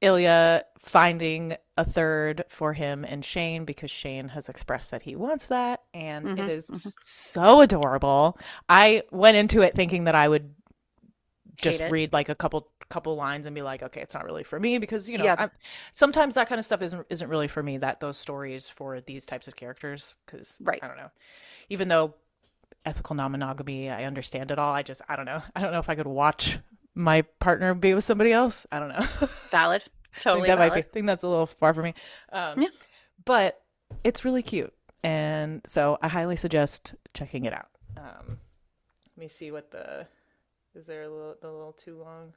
Ilya finding a third for him and Shane because Shane has expressed that he wants that, and it is so adorable. I went into it thinking that I would just read like a couple lines and be like, okay, it's not really for me, because sometimes that kind of stuff isn't really for me. That those stories for these types of characters, because I don't know. Even though ethical non-monogamy, I understand it all. I don't know. I don't know if I could watch my partner be with somebody else. I don't know. Valid. Totally valid. I think that's a little far for me. But it's really cute. And so I highly suggest checking it out. Let me see what is there the little too long?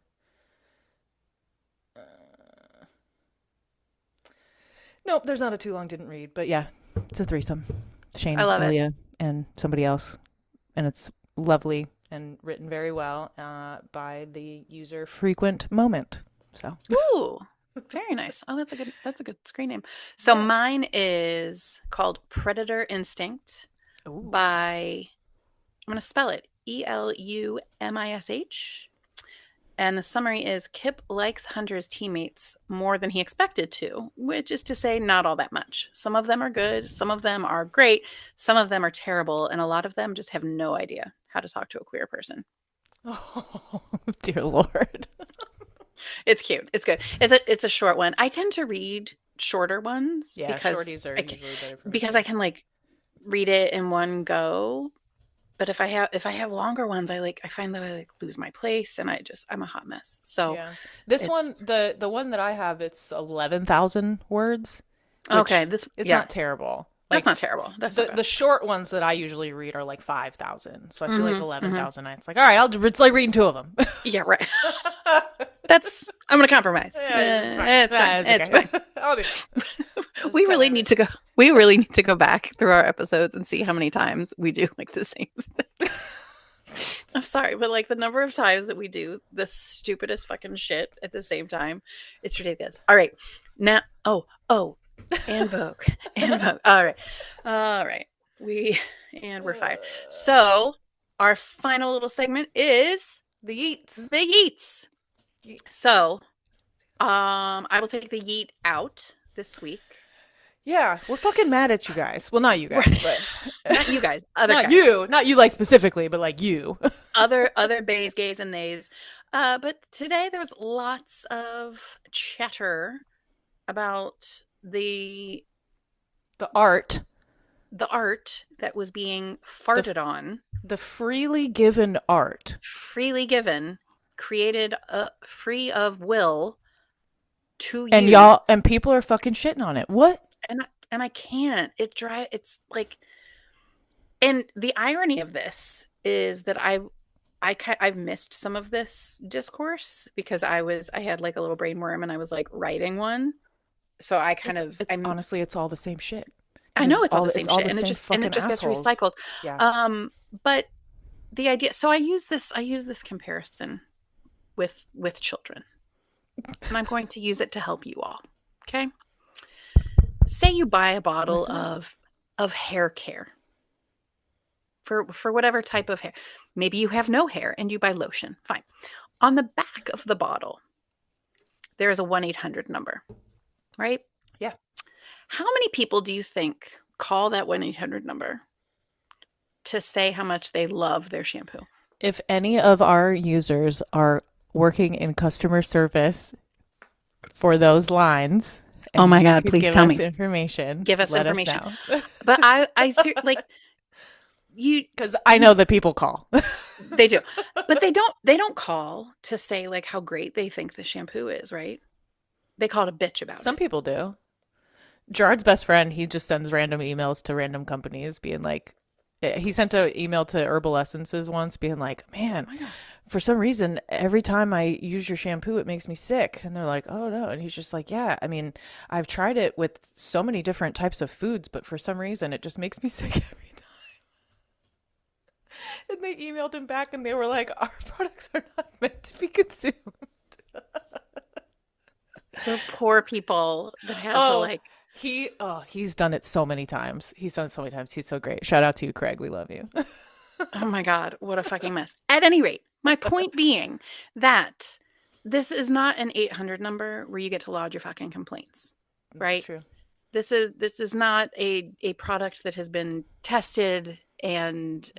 Nope, there's not a too long didn't read. But yeah, it's a threesome. Shane, Ilya, and somebody else. And it's lovely and written very well by the user FrequentMoment. So, ooh, very nice. Oh, that's a good screen name. So mine is called Predator Instinct by, I'm going to spell it Elumish. And the summary is Kip likes Hunter's teammates more than he expected to, which is to say not all that much. Some of them are good, some of them are great, some of them are terrible, and a lot of them just have no idea how to talk to a queer person. Oh, dear Lord. It's cute. It's good. It's a short one. I tend to read shorter ones because shorties are usually better for me. Because I can like read it in one go. But if I have longer ones, I find that I like lose my place, and I'm a hot mess. So this one, the one that I have, it's 11,000 words. Okay, it's not terrible. That's not terrible. That's the short ones that I usually read are like 5,000. So I feel like 11,000. It's like, all right, it's like reading two of them. Yeah, right. I'm gonna compromise. It's fine. It's fine. I'll do. We really need to go back through our episodes and see how many times we do like the same thing. I'm sorry, but like the number of times that we do the stupidest fucking shit at the same time, it's ridiculous. All right, now, and Vogue. All right. We're fired. So our final little segment is the yeets. The yeets. So, I will take the yeet out this week. Yeah, we're fucking mad at you guys. Well, not you guys, but not you guys. Other not guys. You, not you like specifically, but like you. other bays, gays, and theys. But today there was lots of chatter about the art that was being farted on. The freely given art. Freely given, created free of will to and use. And people are fucking shitting on it. What? And I can't. It's like, and the irony of this is that I've missed some of this discourse because I had like a little brain worm and I was like writing one. So I honestly, it's all the same shit. I know it's all the same shit, and it just gets recycled. Yeah. But the idea. So I use this comparison with children, and I'm going to use it to help you all. Okay. Say you buy a bottle of hair care for whatever type of hair. Maybe you have no hair and you buy lotion. Fine. On the back of the bottle, there is a 1-800 number, right? Yeah. How many people do you think call that 1-800 number to say how much they love their shampoo? If any of our users are working in customer service for those lines, oh my God, please tell me information. Give us information. Us know. But I like you, because I know that people call. They do, but they don't call to say like how great they think the shampoo is, right? They call to bitch about it. Some people do. Gerard's best friend, he just sends random emails to random companies being like, he sent an email to Herbal Essences once being like, man, for some reason, every time I use your shampoo, it makes me sick. And they're like, oh no. And he's just like, yeah, I mean, I've tried it with so many different types of foods, but for some reason, it just makes me sick every time. And they emailed him back and they were like, our products are not meant to be consumed. Those poor people that had to like. He's done it so many times. He's done it so many times. He's so great. Shout out to you, Craig. We love you. Oh my God, what a fucking mess. At any rate, my point being that this is not an 800 number where you get to lodge your fucking complaints, right? True. This is not a product that has been tested and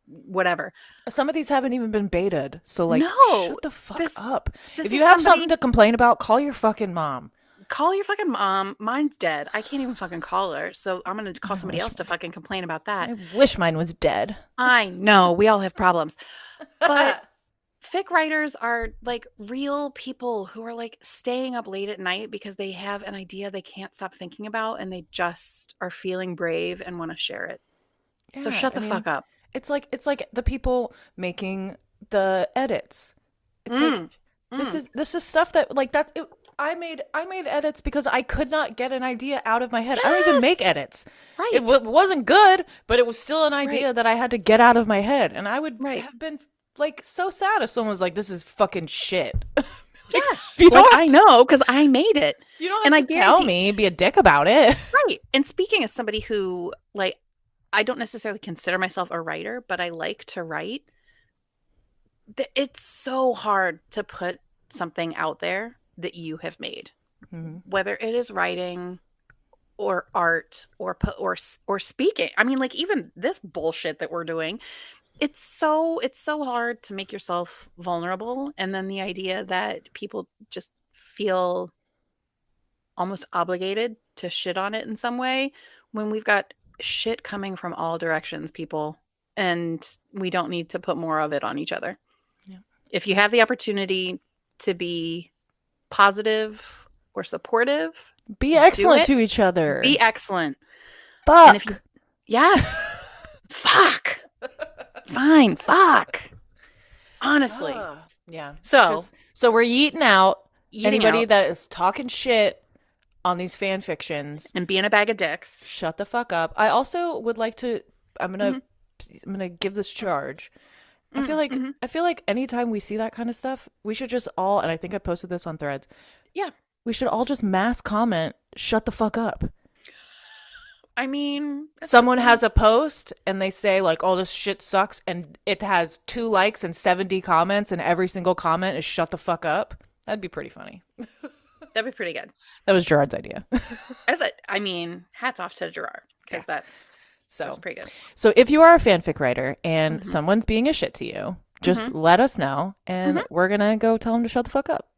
whatever. Some of these haven't even been betaed. So like, No, shut the fuck this up. this If is you have somebody. something to complain about, call your fucking mom. Call your fucking mom. Mine's dead. I can't even fucking call her. So I'm going to call I somebody wish else to fucking complain about that. I wish mine was dead. I know. We all have problems. But fic writers are like real people who are like staying up late at night because they have an idea they can't stop thinking about and they just are feeling brave and want to share it. So Yeah, shut I the mean, fuck up. it's like the people making the edits. It's like Mm. this is stuff that like that it, I made edits because I could not get an idea out of my head. I don't even make Yes. edits. Right. It wasn't good, but it was still an idea Right. that I had to get out of my head, and I would Right. have been like so sad if someone was like, "This is fucking shit." Like, Yes. you Like don't I have to, know because I made it. you don't And I have to tell guarantee. me, be a dick about it. Right. And speaking as somebody who like I don't necessarily consider myself a writer, but I like to write. It's so hard to put something out there that you have made, whether it is writing or art or speaking. I mean, like even this bullshit that we're doing, it's so hard to make yourself vulnerable, and then the idea that people just feel almost obligated to shit on it in some way when we've got shit coming from all directions, people, and we don't need to put more of it on each other. Yeah. If you have the opportunity to be positive or supportive, Be do excellent it. to each other. Be excellent. Fuck. And if you, yes, fuck, fine, fuck. Honestly, Yeah. so So we're yeeting out eating anybody out that is talking shit on these fan fictions. and being a bag of dicks. Shut the fuck up. I also would like to. I'm gonna give this charge. I feel like anytime we see that kind of stuff, we should just all. And I think I posted this on Threads. Yeah. We should all just mass comment. Shut the fuck up. I mean, Someone has a post and they say like, "Oh, this shit sucks," and it has 2 likes and 70 comments, and every single comment is "shut the fuck up." That'd be pretty funny. that'd be pretty good. That was Gerard's idea. I mean, hats off to Gerard because that's pretty good. So if you are a fanfic writer and someone's being a shit to you, just let us know, and we're gonna go tell them to shut the fuck up.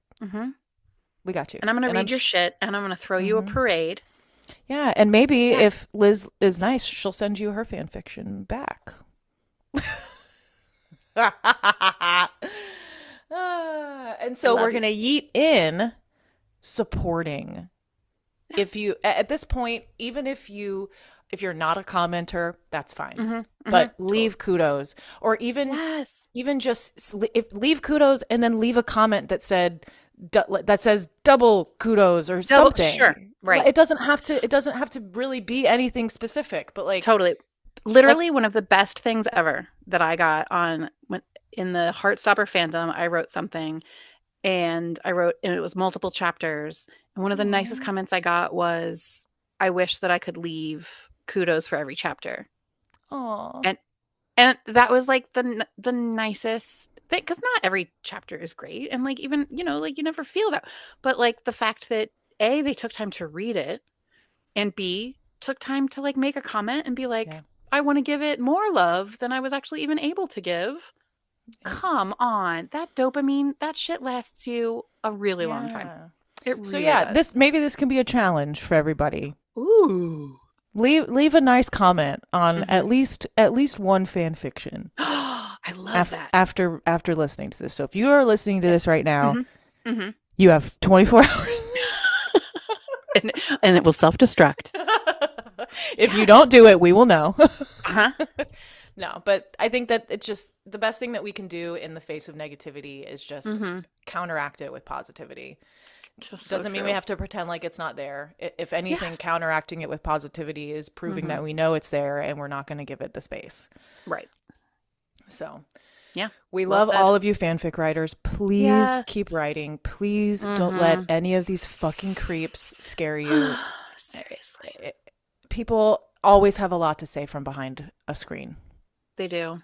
We got you. And I'm gonna read your shit, and I'm gonna throw you a parade. Yeah, and maybe if Liz is nice, she'll send you her fan fiction back. And so we're gonna yeet in supporting. If you at this point, even if you're not a commenter, that's fine. But leave kudos, or even just leave kudos and then leave a comment that says double kudos or something. Sure, right. It doesn't have to really be anything specific, but like totally. Literally one of the best things ever that I got in the Heartstopper fandom. I wrote something and it was multiple chapters. And one of the nicest comments I got was, I wish that I could leave kudos for every chapter. Aww. And that was like the nicest thing, because not every chapter is great. And like, even, like you never feel that. But like the fact that A, they took time to read it, and B, took time to like make a comment and be like, I want to give it more love than I was actually even able to give. Come on. That dopamine, that shit lasts you a really long time. It really does. This can be a challenge for everybody. Ooh. Leave a nice comment on at least one fan fiction. I love that. After listening to this. So if you are listening to this right now, you have 24 hours. and it will self-destruct. If you don't do it, we will know. Uh-huh. No, but I think that the best thing that we can do in the face of negativity is just counteract it with positivity. Doesn't mean we have to pretend like it's not there. If anything, counteracting it with positivity is proving that we know it's there and we're not going to give it the space. Right. So, yeah. We love all of you fanfic writers. Please keep writing. Please don't let any of these fucking creeps scare you. Seriously. People always have a lot to say from behind a screen. They do.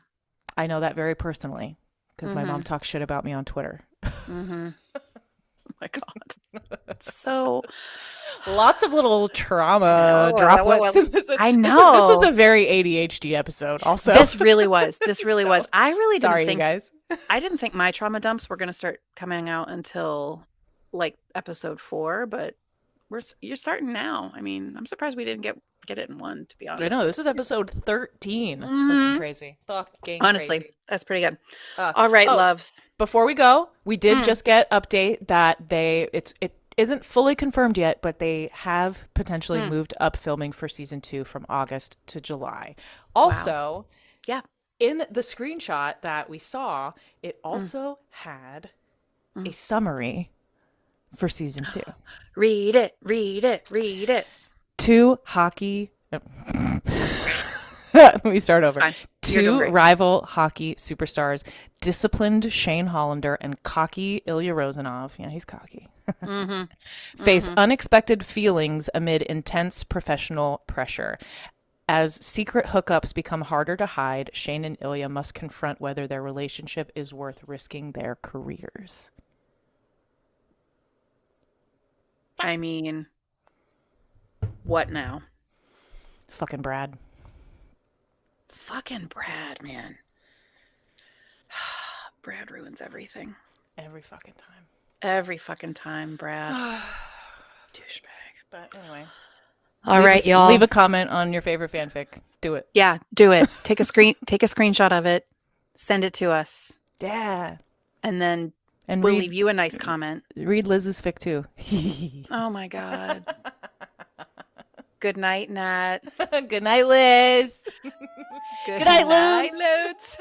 I know that very personally because my mom talks shit about me on Twitter. Oh my God. So lots of little trauma droplets. I know. This was a very ADHD episode also. This really was. This really was. I really didn't think, you guys. I didn't think my trauma dumps were going to start coming out until like episode 4, but you're starting now. I mean, I'm surprised we didn't get it in one, to be honest. I know. This is episode 13. Fucking crazy. Fucking honestly, crazy. That's pretty good. All right, loves. Before we go, we did just get update that it isn't fully confirmed yet, but they have potentially moved up filming for season 2 from August to July. Also, in the screenshot that we saw, it also had a summary for season 2. Read it. 2 hockey. Let me start over. 2 rival hockey superstars, disciplined Shane Hollander and cocky Ilya Rozanov. Yeah, he's cocky. Face unexpected feelings amid intense professional pressure. As secret hookups become harder to hide, Shane and Ilya must confront whether their relationship is worth risking their careers. I mean, what now? Fucking Brad. Fucking Brad, man. Brad ruins everything. Every fucking time. Every fucking time, Brad. Douchebag. But anyway. All right, y'all. Leave a comment on your favorite fanfic. Do it. Yeah, do it. Take a screenshot of it. Send it to us. Yeah. And then we'll leave you a nice comment. Read Liz's fic too. Oh my God. Good night, Nat. Good night, Liz. Good night, Loads.